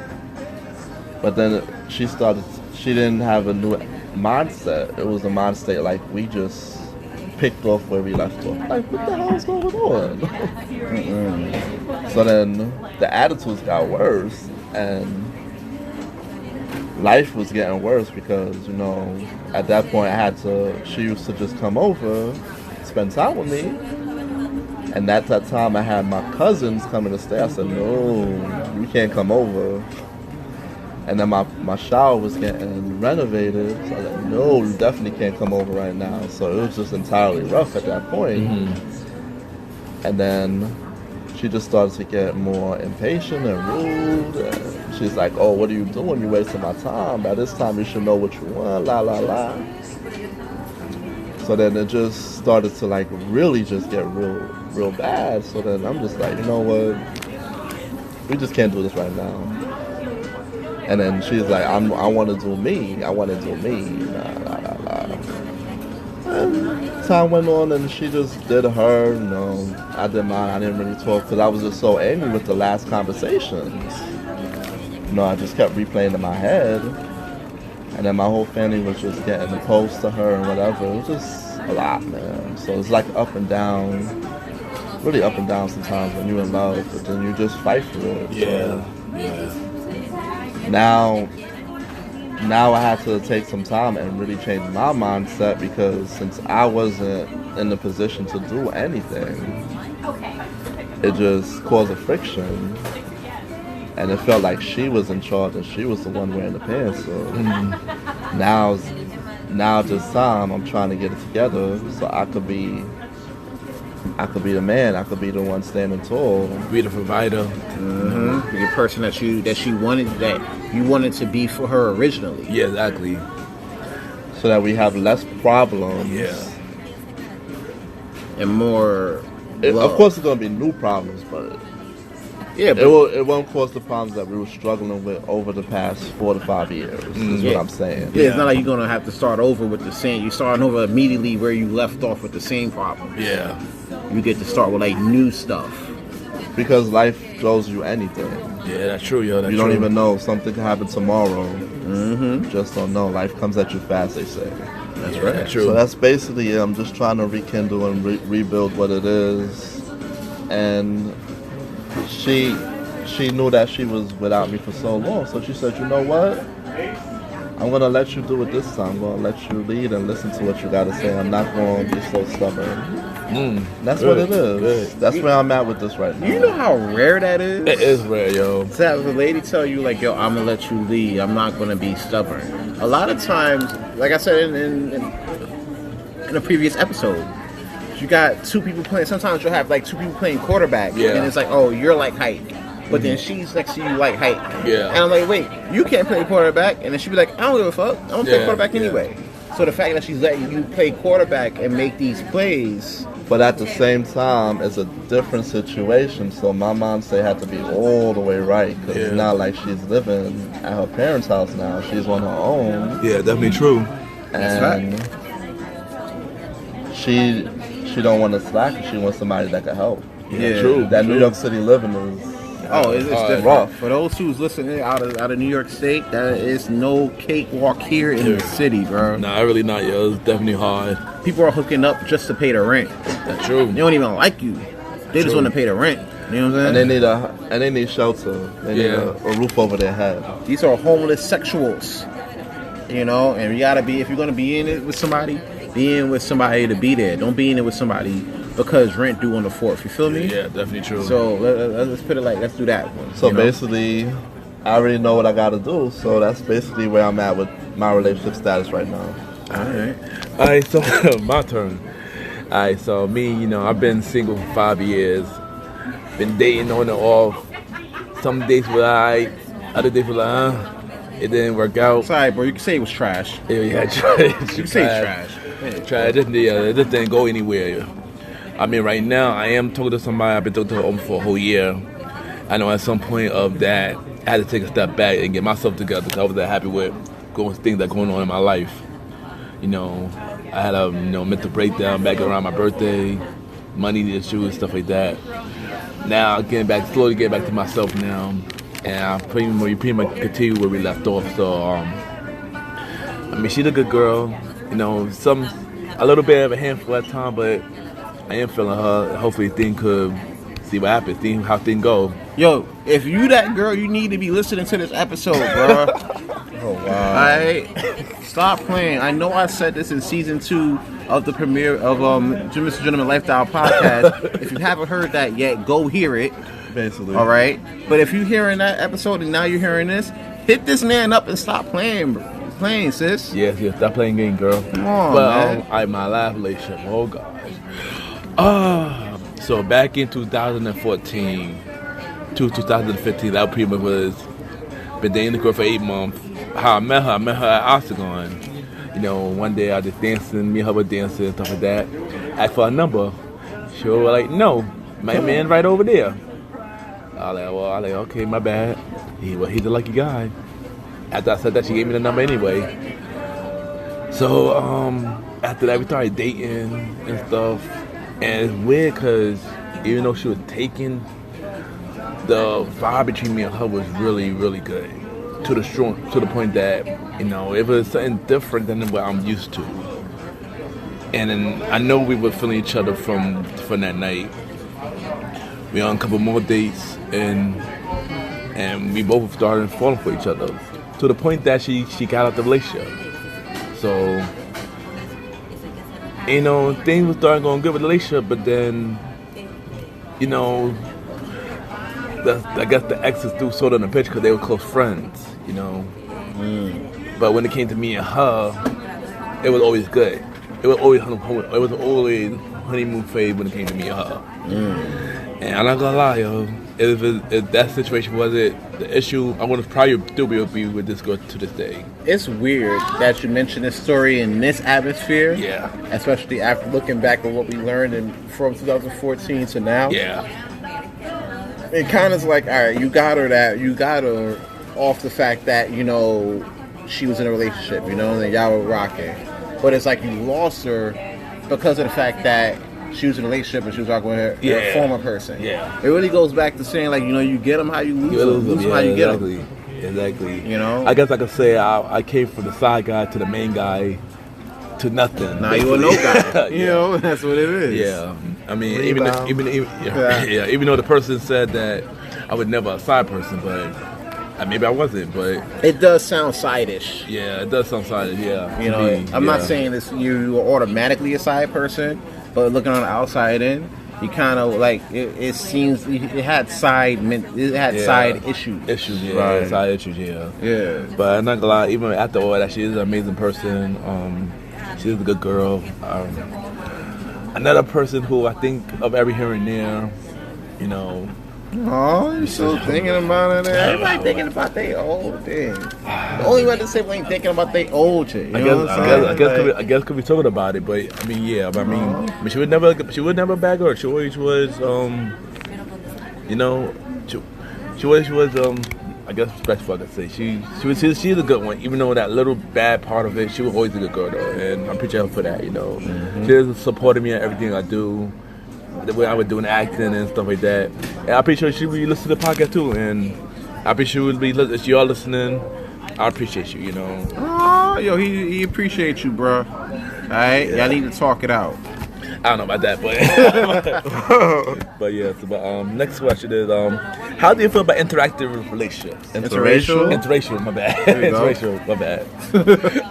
[SPEAKER 4] But then she didn't have a new mindset. It was a mindset like we just picked off where we left off. Like, what the hell is going on? So then the attitudes got worse, and life was getting worse because, you know, at that point she used to just come over, spend time with me. And at that time I had my cousins coming to stay. I said, no, you can't come over. And then my shower was getting renovated. So I was like, no, you definitely can't come over right now. So it was just entirely rough at that point. Mm-hmm. And then she just started to get more impatient and rude. And she's like, oh, what are you doing? You're wasting my time. By this time, you should know what you want, la, la, la. So then it just started to like really just get real bad. So then I'm just like, you know what? We just can't do this right now. And then she's like, I want to do me. I want to do me. La, la, la, la. And time went on, and she just did her. You know, I did mine. I didn't really talk because I was just so angry with the last conversations. You know, I just kept replaying in my head. And then my whole family was just getting opposed to her and whatever. It was just a lot, man. So it's like up and down. Really up and down sometimes when you're in love, but then you just fight for it.
[SPEAKER 2] Yeah,
[SPEAKER 4] so.
[SPEAKER 2] yeah.
[SPEAKER 4] Now I had to take some time and really change my mindset because since I wasn't in the position to do anything, it just caused a friction. And it felt like she was in charge and she was the one wearing the pants. So now this time I'm trying to get it together so I could be I could be the man. I could be the one standing tall.
[SPEAKER 2] Be the provider.
[SPEAKER 3] Mm-hmm. Be the person that you wanted to be for her originally.
[SPEAKER 2] Yeah, exactly.
[SPEAKER 4] So that we have less problems.
[SPEAKER 2] Yeah.
[SPEAKER 3] And more.
[SPEAKER 4] Of course, it's gonna be new problems, but
[SPEAKER 3] yeah, but
[SPEAKER 4] it won't cause the problems that we were struggling with over the past 4 to 5 years. Is what I'm saying.
[SPEAKER 3] Yeah, it's not like you're gonna have to start over with the same. You're starting over immediately where you left off with the same problem.
[SPEAKER 2] Yeah.
[SPEAKER 3] You get to start with like new stuff.
[SPEAKER 4] Because life throws you anything.
[SPEAKER 2] Yeah, that's true, yo. That's
[SPEAKER 4] You don't even know. Something can happen tomorrow.
[SPEAKER 3] Mm-hmm.
[SPEAKER 4] Just don't know. Life comes at you fast, they say.
[SPEAKER 2] That's right. That's true.
[SPEAKER 4] So that's basically it. I'm just trying to rekindle and rebuild what it is. And she knew that she was without me for so long. So she said, you know what? I'm going to let you do it this time. I'm going to let you lead and listen to what you got to say. I'm not going to be so stubborn. That's
[SPEAKER 2] good,
[SPEAKER 4] what it is.
[SPEAKER 2] good.
[SPEAKER 4] That's where I'm at with this right now.
[SPEAKER 3] You know how rare that is?
[SPEAKER 2] It is rare, yo.
[SPEAKER 3] To have the lady tell you, like, yo, I'm going to let you lead. I'm not going to be stubborn. A lot of times, like I said in a previous episode, you got two people playing. Sometimes you'll have, like, two people playing quarterback.
[SPEAKER 2] Yeah.
[SPEAKER 3] And it's like, oh, you're like height. But then she's next to you like height.
[SPEAKER 2] Yeah.
[SPEAKER 3] And I'm like, wait, you can't play quarterback. And then she'd be like, I don't give a fuck. I'm going to play quarterback anyway. So the fact that she's letting you play quarterback and make these plays.
[SPEAKER 4] But at the same time, it's a different situation. So my mom say had to be all the way right. Because it's not like she's living at her parents' house now. She's on her own.
[SPEAKER 2] Yeah, definitely true.
[SPEAKER 4] And she don't want to slack. She wants somebody that can help.
[SPEAKER 3] Yeah,
[SPEAKER 2] true.
[SPEAKER 4] That New York City living is...
[SPEAKER 3] Oh, it's different.
[SPEAKER 4] rough.
[SPEAKER 3] For those who's listening out of New York State, there is no cakewalk here in the city, bro.
[SPEAKER 2] Nah, really not, yo. It's definitely hard.
[SPEAKER 3] People are hooking up just to pay the rent.
[SPEAKER 2] That's true.
[SPEAKER 3] They don't even like you. They just want to pay the rent. You know what I'm saying?
[SPEAKER 4] And they need shelter. They need a roof over their head.
[SPEAKER 3] These are homeless sexuals. You know, and you gotta be, if you're gonna be in it with somebody, be in with somebody to be there. Don't be in it with somebody because rent due on the 4th. You feel me?
[SPEAKER 2] Yeah, definitely true.
[SPEAKER 3] So let's put it like, let's do that one.
[SPEAKER 4] So basically, I already know what I gotta do. So that's basically where I'm at with my relationship status right now.
[SPEAKER 2] All right, so my turn. All right, so me, you know, I've been single for 5 years. Been dating on and off. Some days were alright, other days were like, it didn't work out.
[SPEAKER 3] Sorry, bro. You can say it was trash.
[SPEAKER 2] Yeah, trash.
[SPEAKER 3] You can say trash.
[SPEAKER 2] Trash. It just didn't go anywhere. I mean, right now, I am talking to somebody. I've been talking to her almost for a whole year. I know at some point of that, I had to take a step back and get myself together because I wasn't that happy with things that are going on in my life. You know, I had a mental breakdown back around my birthday, money issues, stuff like that. Now, slowly getting back to myself now, and I pretty much continue where we left off. So, I mean, she's a good girl. You know, a little bit of a handful at time, but I am feeling her. Hopefully, things could see what happens, see how things go.
[SPEAKER 3] Yo, if you that girl, you need to be listening to this episode, bro.
[SPEAKER 4] Oh wow!
[SPEAKER 3] Alright, stop playing. I know I said this in season 2 of the premiere of Mr. Gentleman Lifestyle Podcast. If you haven't heard that yet, go hear it.
[SPEAKER 4] Basically.
[SPEAKER 3] All right. But if you're hearing that episode and now you're hearing this, hit this man up and stop playing, bro. Playing, sis.
[SPEAKER 2] Yes, stop playing game, girl.
[SPEAKER 3] Come on,
[SPEAKER 2] but
[SPEAKER 3] man.
[SPEAKER 2] My last relationship. Oh gosh. So back in 2014 to 2015, that pretty much was been dating the girl for 8 months. How I met her at Octagon. You know, one day I just dancing, me and her were dancing and stuff like that. Asked for a number. She was like, no, my man right over there. I was like, okay, my bad. He's a lucky guy. After I said that, she gave me the number anyway. So after that, we started dating and stuff. And it's weird because even though she was taken, the vibe between me and her was really, really good. To the point that, you know, it was something different than what I'm used to. And then I know we were feeling each other from that night. We on a couple more dates and we both started falling for each other. To the point that she got out the relationship. So, you know, things were starting going good with the relationship, but then, you know, I guess the exes threw sort of in the picture because they were close friends, you know. But when it came to me and her, it was always good. It was always honeymoon phase when it came to me and her. And I'm not gonna lie, yo. If that situation wasn't the issue, I would probably still be with this girl to this day.
[SPEAKER 3] It's weird that you mention this story in this atmosphere.
[SPEAKER 2] Yeah.
[SPEAKER 3] Especially after looking back at what we learned from 2014 to now.
[SPEAKER 2] Yeah.
[SPEAKER 3] It kind of is like, all right, you got her off the fact that, you know, she was in a relationship, you know, and y'all were rocking. But it's like you lost her because of the fact that she was in a relationship and she was rocking with her former person.
[SPEAKER 2] Yeah.
[SPEAKER 3] It really goes back to saying, like, you know, you get them how you lose them. Lose them how you get them.
[SPEAKER 2] Exactly.
[SPEAKER 3] You know?
[SPEAKER 2] I guess I could say I came from the side guy to the main guy to nothing.
[SPEAKER 3] Now you a no guy. You know, that's what it is.
[SPEAKER 2] Yeah. I mean, even though the person said that I was never a side person, but maybe I wasn't, but
[SPEAKER 3] it does sound side-ish.
[SPEAKER 2] Yeah, it does sound side-ish. Yeah,
[SPEAKER 3] you know, I'm not saying this you are automatically a side person, but looking on the outside in, you kind of like it seems it had side issues.
[SPEAKER 2] Right. Side issues. Yeah. But I'm not gonna lie, even after all that, she is an amazing person. She is a good girl. Another person who I think of every here and there, you know.
[SPEAKER 3] Oh, you're still thinking about it. Everybody thinking about their old thing. The only way to say we ain't thinking about their old shit. I
[SPEAKER 2] guess could be talking about it, but I mean, yeah. But I mean, she would never bag her. She always was, you know, she always was, I guess respectful. I could say she's a good one. Even though that little bad part of it, she was always a good girl though, and I appreciate her for that. You know, she has supported me in everything I do. The way I was doing acting and stuff like that. And I appreciate she would listen to the podcast too. And I appreciate she would be if you all listening. I appreciate you, you know.
[SPEAKER 3] Oh, yo, he appreciates you, bro. Alright? Y'all need to talk it out.
[SPEAKER 2] I don't know about that, but but yeah, so, next question is how do you feel about interactive relationships? Interracial, my bad. Interracial, my bad.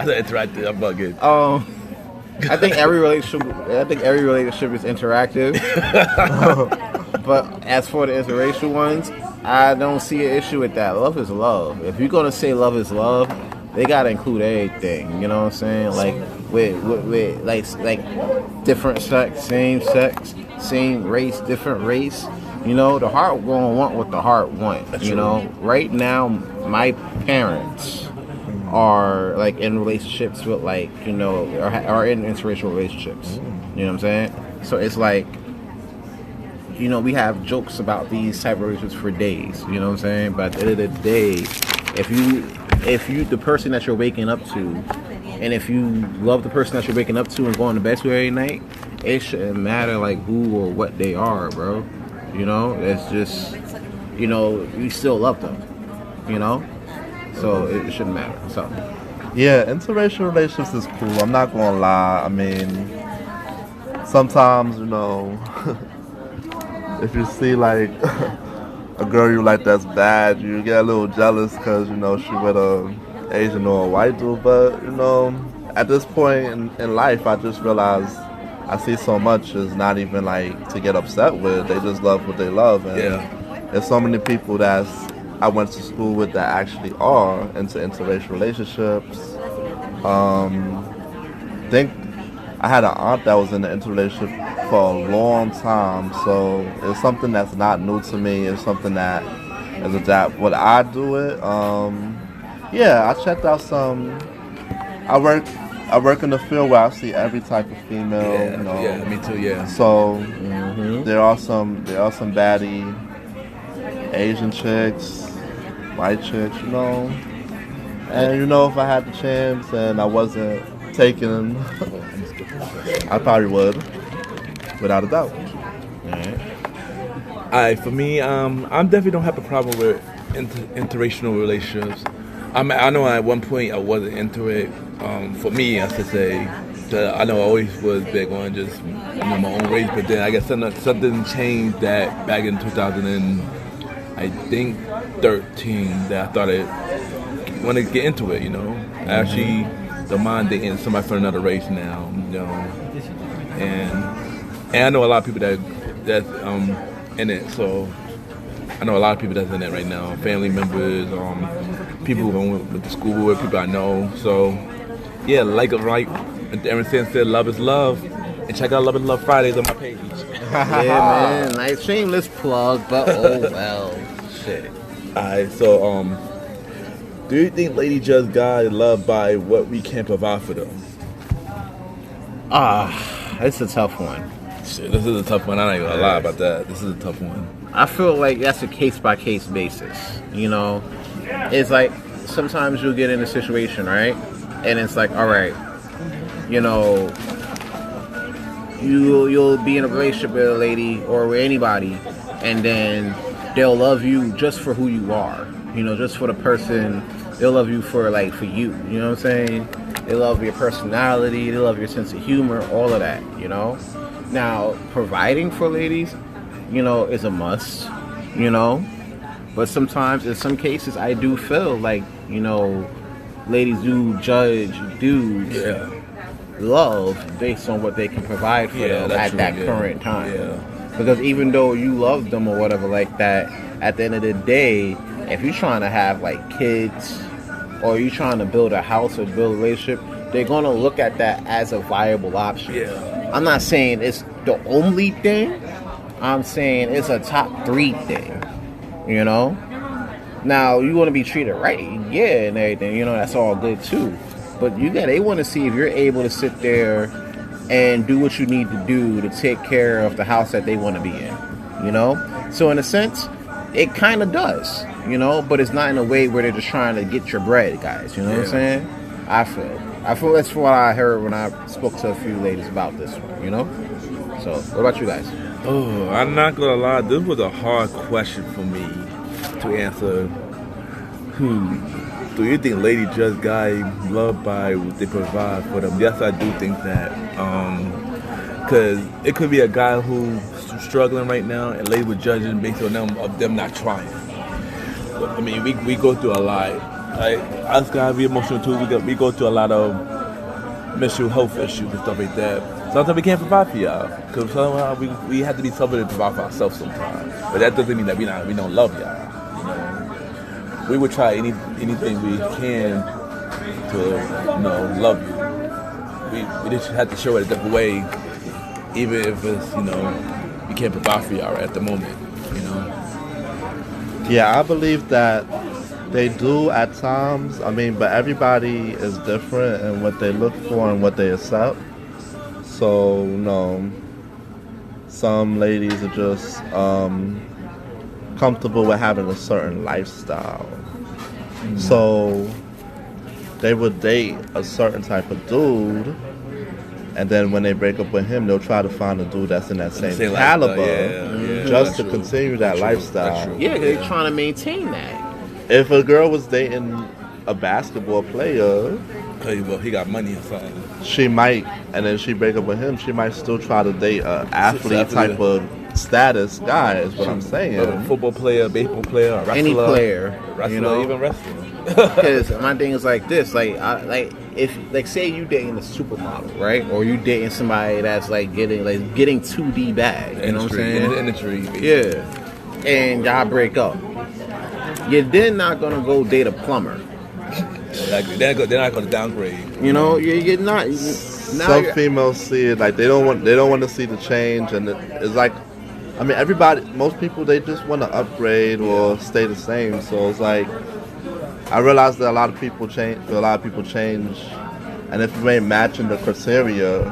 [SPEAKER 2] I said interactive, I'm bugging.
[SPEAKER 3] I think every relationship is interactive. But as for the interracial ones, I don't see an issue with that. Love is love. If you're gonna say love is love, they gotta include everything. You know what I'm saying? Like with like different sex, same race, different race. You know, the heart gonna want what the heart want. That's know, right now my parents are like in relationships with like, you know, are in interracial relationships. You know what I'm saying? So it's like, you know, we have jokes about these type of relationships for days. You know what I'm saying? But at the end of the day, if you the person that you're waking up to, and if you love the person that you're waking up to and going to bed to every night, it shouldn't matter like who or what they are, bro. You know, it's just, you know, you still love them. You know. So it shouldn't matter. So
[SPEAKER 4] yeah, interracial relationships is cool. I'm not gonna lie. I mean, sometimes, you know, if you see like a girl you like that's bad, you get a little jealous because, you know, she with a Asian or a white dude. But, you know, at this point in life, I just realized I see so much is not even like to get upset with. They just love what they love. And there's so many people I went to school with that actually are into interracial relationships. I think I had an aunt that was in an interrelationship for a long time, so it's something that's not new to me. It's something that is adapt. Would I do it? Yeah, I checked out some. I work in the field where I see every type of female.
[SPEAKER 2] Yeah,
[SPEAKER 4] you know,
[SPEAKER 2] yeah, me too. Yeah.
[SPEAKER 4] So there are some baddie Asian chicks, white chicks, you know. And you know, if I had the chance and I wasn't taken, I probably would, without a doubt.
[SPEAKER 2] Alright, for me, I definitely don't have a problem with interracial relationships. I know at one point I wasn't into it. For me, I should say, I know I always was big on just my own race, but then I guess something changed that back in 2013 that I started want to get into it. You know, I actually don't mind dating somebody from another race now. You know, and I know a lot of people that's in it. So I know a lot of people that's in it right now. Family members, people who went to school with, people I know. So yeah, like Aaron said, love is love. And check out Love and Love Fridays on my page.
[SPEAKER 3] Yeah, man. Like, shameless plug, but oh well. Shit.
[SPEAKER 2] Alright, so do you think ladies judge guys love by what we can provide for them?
[SPEAKER 3] It's a tough one.
[SPEAKER 2] Shit, this is a tough one. I'm not even gonna lie about that. This is a tough one.
[SPEAKER 3] I feel like that's a case by case basis. You know, it's like sometimes you'll get in a situation, right? And it's like, all right, you know, you'll be in a relationship with a lady or with anybody, and then they'll love you just for who you are. You know, just for the person. They'll love you for you. You know what I'm saying? They love your personality. They love your sense of humor. All of that. You know. Now, providing for ladies, you know, is a must. You know, but sometimes, in some cases, I do feel like, you know, ladies do judge dudes love based on what they can provide for them at that current time. Yeah. Because even though you love them or whatever like that, at the end of the day, if you're trying to have like kids or you're trying to build a house or build a relationship, they're going to look at that as a viable option. Yeah. I'm not saying it's the only thing. I'm saying it's a top 3 thing. You know? Now, you want to be treated right, yeah, and everything. You know, that's all good too. But they want to see if you're able to sit there and do what you need to do to take care of the house that they want to be in. You know? So in a sense, it kind of does. You know? But it's not in a way where they're just trying to get your bread, guys. You know what I'm saying? I feel that's what I heard when I spoke to a few ladies about this one. You know? So, what about you guys?
[SPEAKER 2] Oh, I'm not gonna lie. This was a hard question for me to answer. Do you think ladies judge guys love by what they provide for them? Yes, I do think that. Because it could be a guy who's struggling right now, and ladies would judge him based on them not trying. I mean, we go through a lot. Like, us guys, we emotional too. We go through a lot of mental health issues and stuff like that. Sometimes we can't provide for y'all because somehow we have to be somebody to provide for ourselves sometimes. But that doesn't mean that we don't love y'all. You know, we would try anything we can to love you. We just have to show it a different way, even if it's we can't provide for y'all right at the moment. You know.
[SPEAKER 4] Yeah, I believe that they do at times. I mean, but everybody is different in what they look for and what they accept. So, some ladies are just comfortable with having a certain lifestyle. Mm-hmm. So, they would date a certain type of dude, and then when they break up with him, they'll try to find a dude that's in that same caliber just to continue that lifestyle.
[SPEAKER 3] Yeah, they're trying to maintain that.
[SPEAKER 4] If a girl was dating a basketball player,
[SPEAKER 2] well, he got money or something,
[SPEAKER 4] she might, and then she break up with him, she might still try to date a athlete type of status guy, is what I'm saying.
[SPEAKER 2] A football player, baseball player, a wrestler,
[SPEAKER 3] any player,
[SPEAKER 2] even wrestler.
[SPEAKER 3] Because my thing is like this, if say you dating a supermodel, right, or you dating somebody that's getting 2D bag, you know what I'm saying?
[SPEAKER 2] Industry,
[SPEAKER 3] yeah, and y'all break up. You're then not gonna go date a plumber.
[SPEAKER 2] They're not gonna downgrade.
[SPEAKER 3] You know, you're not.
[SPEAKER 4] Some females see it like they don't want to see the change, and it's like, I mean, most people, they just want to upgrade or stay the same. So it's like, I realize that a lot of people change, and if you ain't matching the criteria,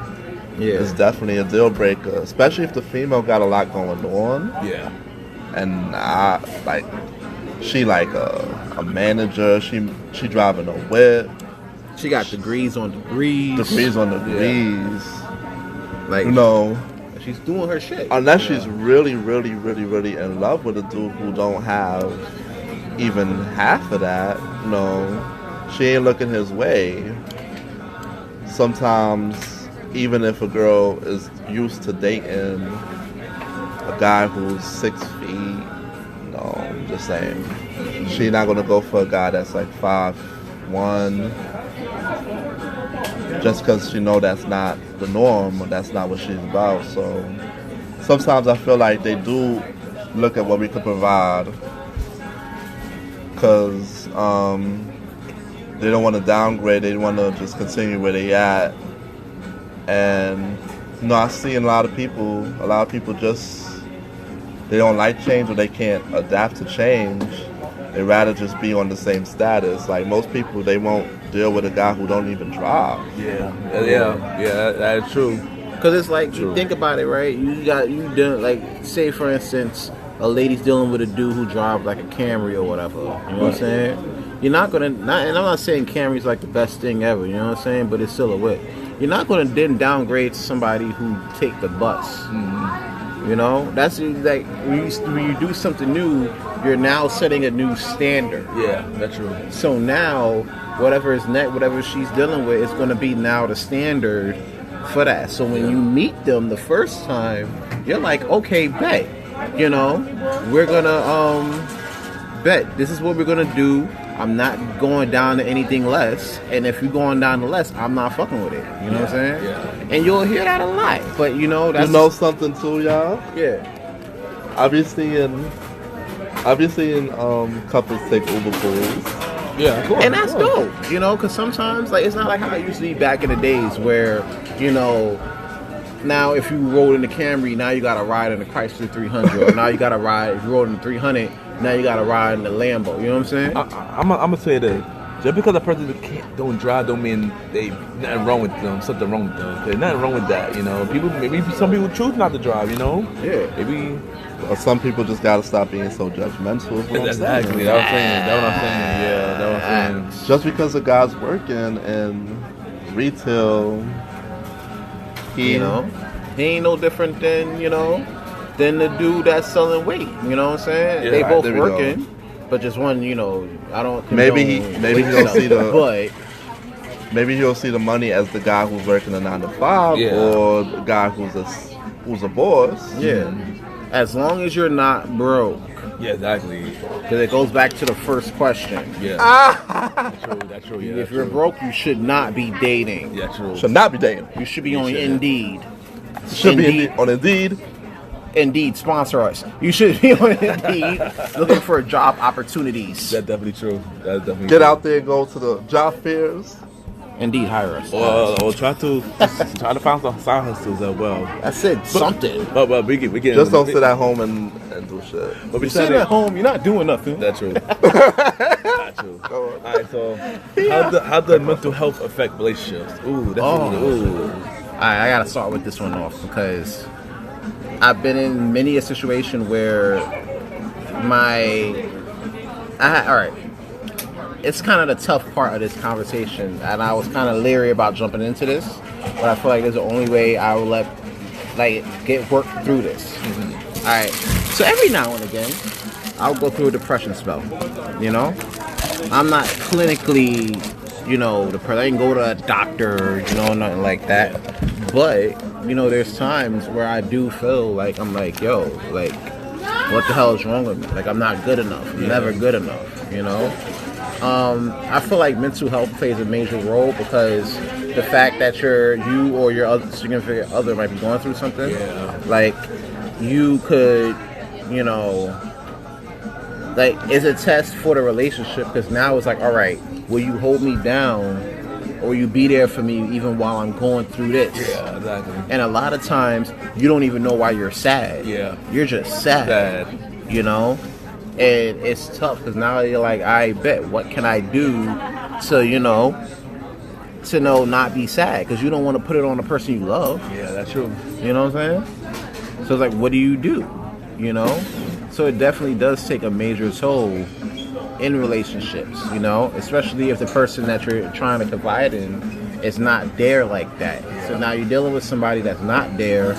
[SPEAKER 4] it's definitely a deal breaker. Especially if the female got a lot going on. Yeah, and she a manager. She driving a whip.
[SPEAKER 3] She got degrees on degrees.
[SPEAKER 4] Yeah.
[SPEAKER 3] She's doing her shit.
[SPEAKER 4] Unless she's really, really, really, really in love with a dude who don't have even half of that. She ain't looking his way. Sometimes, even if a girl is used to dating a guy who's 6 feet, I'm just saying, she's not gonna go for a guy that's 5'1", just because she know that's not the norm or that's not what she's about. So sometimes I feel like they do look at what we can provide, because they don't want to downgrade. They want to just continue where they at, and No, I see in a lot of people just, they don't like change or they can't adapt to change. They rather just be on the same status. Like most people, they won't deal with a guy who don't even drive.
[SPEAKER 2] Yeah, that is true.
[SPEAKER 3] Because it's like, you think about it, right? You do, like, say for instance, a lady's dealing with a dude who drives like a Camry or whatever. You know what I'm saying? You're not gonna, and I'm not saying Camry's like the best thing ever. You know what I'm saying? But it's still a whip. You're not gonna then downgrade to somebody who take the bus. Mm-hmm. You know, that's like when you do something new, you're now setting a new standard.
[SPEAKER 2] Yeah, that's true.
[SPEAKER 3] So now, whatever she's dealing with is going to be now the standard for that. So when you meet them the first time, you're like, okay, bet. You know, we're gonna bet. This is what we're gonna do. I'm not going down to anything less. And if you're going down to less, I'm not fucking with it. You know what I'm saying?
[SPEAKER 2] Yeah.
[SPEAKER 3] And you'll hear that a lot. But you know, that's
[SPEAKER 4] Something too, y'all?
[SPEAKER 3] Yeah.
[SPEAKER 4] I've been seeing couples take Uber pools.
[SPEAKER 2] Yeah, of course.
[SPEAKER 3] And that's dope, you know, because sometimes, like, it's not like how it used to be back in the days where, you know, now if you rode in the Camry, now you got to ride in the Chrysler 300, or now you got to ride, if you rode in the 300, now you got to ride in the Lambo, you know what I'm saying?
[SPEAKER 2] I'm gonna say that just because a person don't drive don't mean they nothing wrong with them, something wrong with them. There's nothing wrong with that, you know. Maybe some people choose not to drive, you know.
[SPEAKER 3] Yeah.
[SPEAKER 4] Maybe. Or some people just gotta stop being so judgmental.
[SPEAKER 2] Exactly. That's what I'm saying. Yeah, that's what I'm saying.
[SPEAKER 4] Just because a guy's working in retail,
[SPEAKER 3] You know, he ain't no different than, you know, than the dude that's selling weight. You know what I'm saying?
[SPEAKER 2] Yeah,
[SPEAKER 3] they both
[SPEAKER 4] there we
[SPEAKER 3] working,
[SPEAKER 4] go.
[SPEAKER 3] but just one, you know, I don't.
[SPEAKER 4] Maybe he don't see the.
[SPEAKER 3] But
[SPEAKER 4] Maybe he'll see the money as the guy who's working a 9 to 5,
[SPEAKER 2] Yeah.
[SPEAKER 4] or the guy who's a boss.
[SPEAKER 3] yeah, as long as you're not broke.
[SPEAKER 2] Yeah, exactly.
[SPEAKER 3] Because it goes back to the first question.
[SPEAKER 2] Yeah. That's true. Yeah,
[SPEAKER 3] If you're broke, you should not be dating.
[SPEAKER 2] yeah, true.
[SPEAKER 4] Should not be dating.
[SPEAKER 3] You should be on
[SPEAKER 2] shouldn't.
[SPEAKER 3] Indeed.
[SPEAKER 4] Should be on Indeed.
[SPEAKER 3] Indeed, sponsor us. You should be on Indeed looking for job opportunities.
[SPEAKER 2] That's definitely true. That's definitely
[SPEAKER 4] Get
[SPEAKER 2] true.
[SPEAKER 4] out there and go to the job fairs.
[SPEAKER 3] Indeed, hire us.
[SPEAKER 2] Or try to find some side hustles as well.
[SPEAKER 3] That's it. Something.
[SPEAKER 2] But we can
[SPEAKER 4] Just don't sit at home and do shit.
[SPEAKER 2] But we
[SPEAKER 3] You're sitting at home, you're not doing nothing.
[SPEAKER 2] That's true. That's true. All right. So, how does mental health affect relationships? Ooh, that's
[SPEAKER 3] All right, I gotta start with this one off because I've been in many a situation where all right. It's kind of the tough part of this conversation, and I was kind of leery about jumping into this, but I feel like it's the only way I will get work through this. Mm-hmm. All right. So every now and again, I'll go through a depression spell. You know, I'm not clinically, you know, I didn't go to a doctor, you know, nothing like that. But you know, there's times where I do feel like I'm like, yo, like, what the hell is wrong with me? Like, I'm not good enough. I'm never good enough. You know. I feel like mental health plays a major role because the fact that you or your other significant other might be going through something, like you could, you know, like it's a test for the relationship because now it's like, all right, will you hold me down or will you be there for me even while I'm going through this?
[SPEAKER 2] Yeah, exactly.
[SPEAKER 3] And a lot of times you don't even know why you're sad. Yeah, you're just sad. You know. And it's tough because now you're like, I bet, what can I do to not be sad? Because you don't want to put it on the person you love.
[SPEAKER 2] Yeah, that's true.
[SPEAKER 3] You know what I'm saying? So it's like, what do? You know? So it definitely does take a major toll in relationships, you know? Especially if the person that you're trying to confide in is not there like that. So now you're dealing with somebody that's not there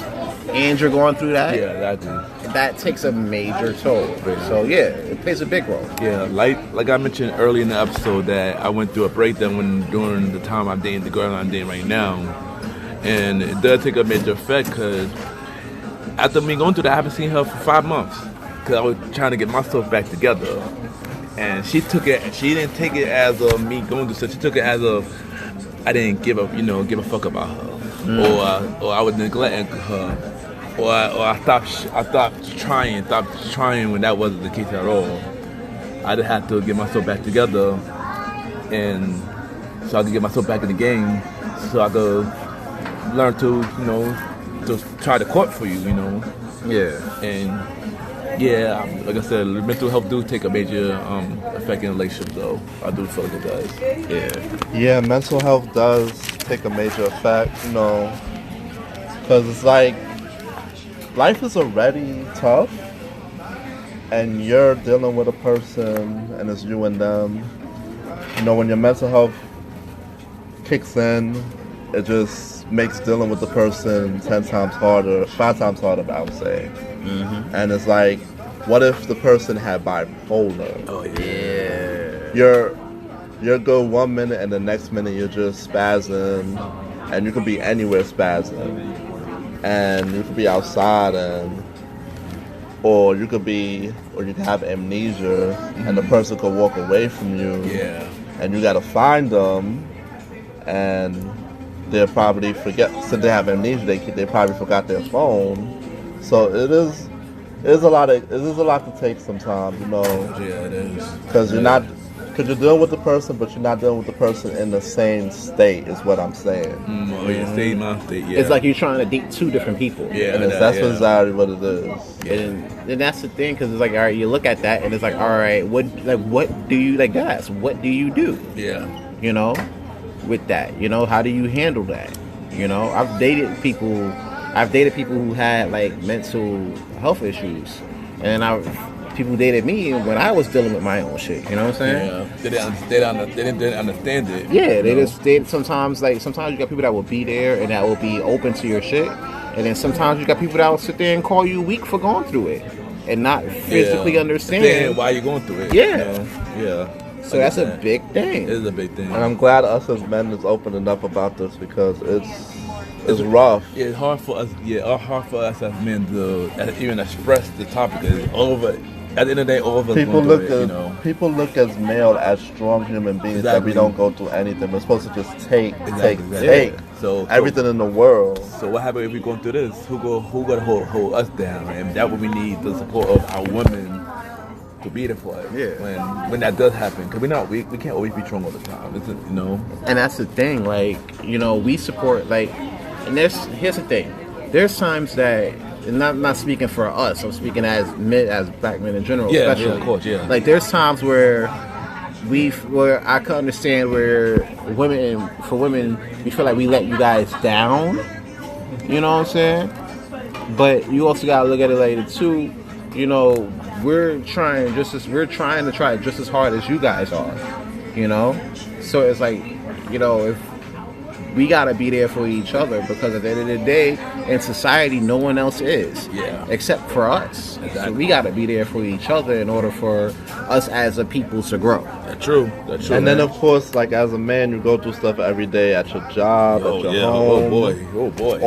[SPEAKER 3] and you're going through that.
[SPEAKER 2] Yeah, exactly.
[SPEAKER 3] That takes a major toll. So yeah, it plays a big role.
[SPEAKER 2] Yeah, like I mentioned earlier in the episode that I went through a breakdown during the time I'm dating the girl I'm dating right now, and it does take a major effect because after me going through that, I haven't seen her for 5 months because I was trying to get myself back together, and she didn't take it as of me going through stuff. She took it as of I didn't give a fuck about her, or I was neglecting her. Or I stopped trying when that wasn't the case at all. I just had to get myself back together, and so I could get myself back in the game, so I could learn to, to try to court for you, you know.
[SPEAKER 3] Yeah.
[SPEAKER 2] And yeah, like I said, mental health do take a major effect in relationships, though. I do feel like it does.
[SPEAKER 3] Yeah.
[SPEAKER 4] Yeah, mental health does take a major effect, you know, because it's like life is already tough, and you're dealing with a person, and it's you and them. You know, when your mental health kicks in, it just makes dealing with the person 10 times harder, 5 times harder, I would say. Mm-hmm. And it's like, what if the person had bipolar?
[SPEAKER 2] Oh yeah.
[SPEAKER 4] You're good 1 minute, and the next minute you're just spazzing, and you could be anywhere spazzing, and you could be outside, or you can have amnesia, and the person could walk away from you.
[SPEAKER 2] Yeah.
[SPEAKER 4] And you gotta find them, and they'll probably forget. Since they have amnesia, they probably forgot their phone. So it is a lot to take sometimes, you know.
[SPEAKER 2] Yeah, it is.
[SPEAKER 4] Because you're dealing with the person, but you're not dealing with the person in the same state, is what I'm saying.
[SPEAKER 2] Oh yeah, state, my state. Yeah.
[SPEAKER 3] It's like you're trying to date two different people.
[SPEAKER 2] Yeah,
[SPEAKER 4] And that's exactly what it is.
[SPEAKER 3] And that's the thing, because it's like, all right, you look at that, and it's like, all right, what do you, like, guys, what do you do?
[SPEAKER 2] Yeah.
[SPEAKER 3] You know, with that, you know, how do you handle that? You know, I've dated people who had like mental health issues, and people dated me when I was dealing with my own shit. You know what I'm saying?
[SPEAKER 2] Yeah. They didn't understand it.
[SPEAKER 3] Yeah, they sometimes you got people that will be there and that will be open to your shit, and then sometimes you got people that will sit there and call you weak for going through it and not physically understand
[SPEAKER 2] why you're going through it.
[SPEAKER 3] Yeah.
[SPEAKER 2] You know? Yeah.
[SPEAKER 3] So that's a big thing.
[SPEAKER 2] It is a big thing.
[SPEAKER 4] And I'm glad us as men is opening up about this, because it's rough.
[SPEAKER 2] Yeah, it's hard for us. Yeah, hard for us as men to even express the topic. It's over. At the end of the day, all of us
[SPEAKER 4] People
[SPEAKER 2] going
[SPEAKER 4] look
[SPEAKER 2] through it,
[SPEAKER 4] at
[SPEAKER 2] you know.
[SPEAKER 4] people look as male as strong human beings that we don't go through anything. We're supposed to just take
[SPEAKER 2] So
[SPEAKER 4] everything in the world.
[SPEAKER 2] So what happens if we going through this? Who gonna hold us down? And that's what we need, the support of our women to be there for us.
[SPEAKER 3] Yeah.
[SPEAKER 2] When that does happen, because we can't always be strong all the time. It's, you know.
[SPEAKER 3] And that's the thing, like, you know, we support, like, and here's the thing. There's times that, and not speaking for us, I'm speaking as black men in general, especially.
[SPEAKER 2] Yeah, of course, yeah.
[SPEAKER 3] Like, there's times where I can understand where for women, we feel like we let you guys down. You know what I'm saying? But you also gotta look at it later too. You know, we're trying to try just as hard as you guys are. You know, so it's like, you know, if we gotta be there for each other, because at the end of the day, in society, no one else is, except for us. Exactly. So we gotta be there for each other in order for us as a people to grow.
[SPEAKER 2] That's true.
[SPEAKER 4] And then, of course, like, as a man, you go through stuff every day at your job, at your home.
[SPEAKER 2] Oh boy.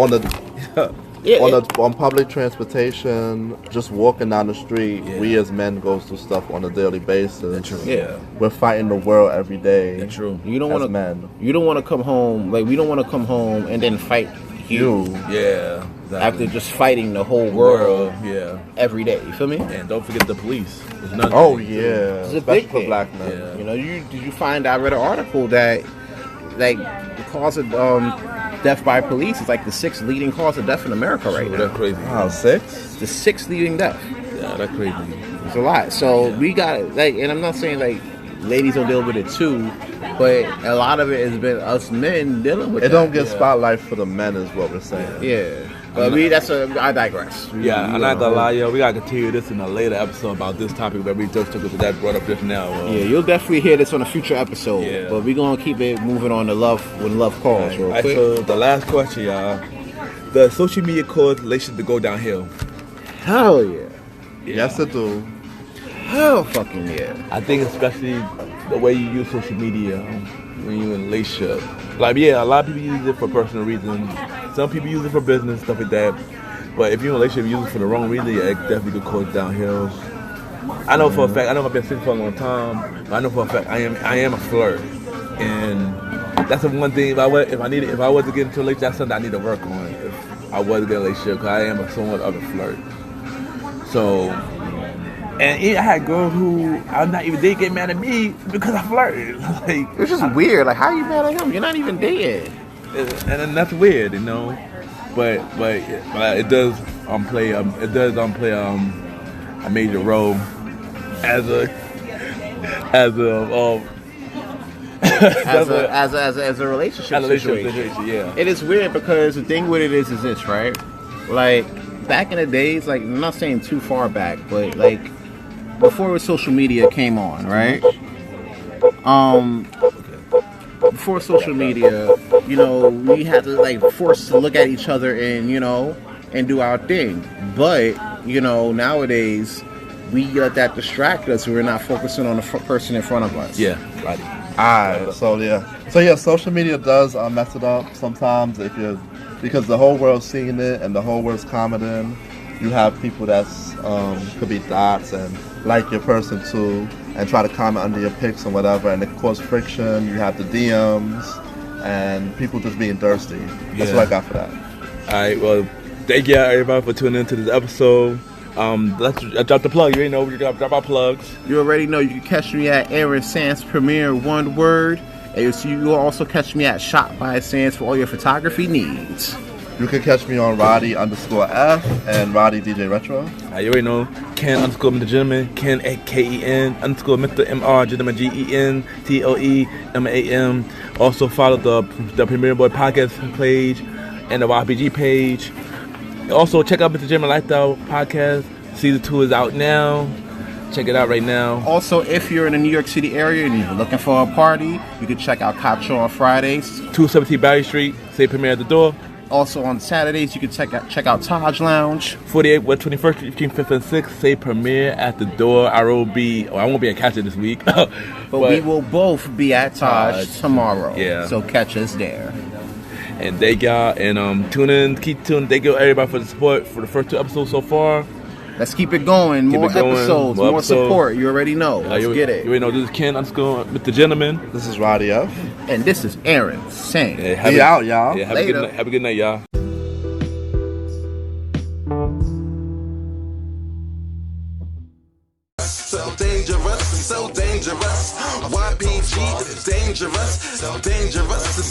[SPEAKER 4] On public transportation, just walking down the street, we as men go through stuff on a daily basis.
[SPEAKER 2] That's true. Yeah.
[SPEAKER 4] We're fighting the world every day.
[SPEAKER 2] That's true.
[SPEAKER 3] You don't want
[SPEAKER 4] men.
[SPEAKER 3] You don't want to come home, like, we don't want to come home and then fight you.
[SPEAKER 2] Yeah. Exactly.
[SPEAKER 3] After just fighting the whole world every day. You feel me?
[SPEAKER 2] And don't forget the police.
[SPEAKER 4] It's
[SPEAKER 3] a big thing.
[SPEAKER 4] For black men.
[SPEAKER 3] Yeah. You know, did you find, I read an article that, like, the cause of death by police is like the 6th leading cause of death in America right now.
[SPEAKER 2] That's crazy.
[SPEAKER 4] Wow, 6?
[SPEAKER 3] The 6th leading death.
[SPEAKER 2] Yeah, that's crazy.
[SPEAKER 3] It's a lot. So we got, like, and I'm not saying like ladies don't deal with it too, but a lot of it has been us men dealing with it.
[SPEAKER 4] It don't get spotlight for the men, is what we're saying.
[SPEAKER 3] Yeah. But I digress.
[SPEAKER 2] Yeah, I'm not gonna lie, we gotta continue this in a later episode about this topic that we just took that brought up just now.
[SPEAKER 3] Yeah, you'll definitely hear this on a future episode. Yeah. But we're gonna keep it moving on to love when love calls real quick.
[SPEAKER 2] So the last question, y'all. Does social media cause relations to go downhill?
[SPEAKER 3] Hell yeah.
[SPEAKER 4] Yes, it do.
[SPEAKER 3] Hell fucking yeah.
[SPEAKER 2] I think especially the way you use social media when you're in a relationship. Like, a lot of people use it for personal reasons. Some people use it for business, stuff like that. But if you're in a relationship, you use it for the wrong reason, it definitely could cause downhill. I know for a fact, I know I've been single for a long time, but I know for a fact I am a flirt. And that's the one thing, if I was to get into a relationship, that's something I need to work on if I was to get in a relationship, because I am somewhat of a flirt. So, and I had girls who they get mad at me because I flirted. Like,
[SPEAKER 3] it's just weird. Like, how are you mad at him? You're not even dating.
[SPEAKER 2] And that's weird, you know. but it does play a major role as a
[SPEAKER 3] relationship situation.
[SPEAKER 2] Yeah.
[SPEAKER 3] It is weird because the thing with it is this, right? Like back in the days, like I'm not saying too far back, but like before social media came on, right? Before social media, you know, we had to like force to look at each other and, you know, and do our thing. But, you know, nowadays we let that distract us. We're not focusing on the person in front of us.
[SPEAKER 2] Yeah, right.
[SPEAKER 4] Alright, so social media does mess it up sometimes because the whole world's seeing it and the whole world's commenting. You have people that's could be dots and like your person too and try to comment under your pics and whatever, and it causes friction. You have the DMs and people just being thirsty. That's what I got for that.
[SPEAKER 2] Alright, well, thank you everybody for tuning into this episode. Let's drop the plug. You already know we drop our plugs.
[SPEAKER 3] You already know you can catch me at Aaron Sands Premiere, one word. And you will also catch me at Shot by Sands for all your photography needs.
[SPEAKER 4] You can catch me on Roddy_F and Roddy DJ Retro.
[SPEAKER 2] You already know Ken_MrGentleman, Ken Ken_Mr. MR Gentleman GentleMan. Also follow the Premiere Boy podcast page and the YPG page. Also check out Mr. Gentleman Lifestyle podcast. Season 2 is out now. Check it out right now.
[SPEAKER 3] Also, if you're in the New York City area and you're looking for a party, you can check out Cop Show on Fridays.
[SPEAKER 2] 217 Barry Street. Say Premiere at the door.
[SPEAKER 3] Also on Saturdays, you can check out Taj Lounge.
[SPEAKER 2] 48 West 21st Street, between 5th and 6th. Say Premiere at the door. I won't be at Catcher this week. but
[SPEAKER 3] we will both be at Taj tomorrow.
[SPEAKER 2] Yeah.
[SPEAKER 3] So catch us there.
[SPEAKER 2] And thank y'all. And tune in. Keep tuning. Thank you everybody for the support for the first 2 episodes so far.
[SPEAKER 3] Let's keep it going. More episodes, more support. You already know. Let's get it.
[SPEAKER 2] You already know. This is Ken_MrGentleman.
[SPEAKER 4] This is Roddy F.
[SPEAKER 3] And this is Aaron Sang.
[SPEAKER 4] Be out, y'all.
[SPEAKER 2] Yeah,
[SPEAKER 3] Later.
[SPEAKER 2] Have a good night, y'all.
[SPEAKER 1] So dangerous, YPG, dangerous, dangerous, so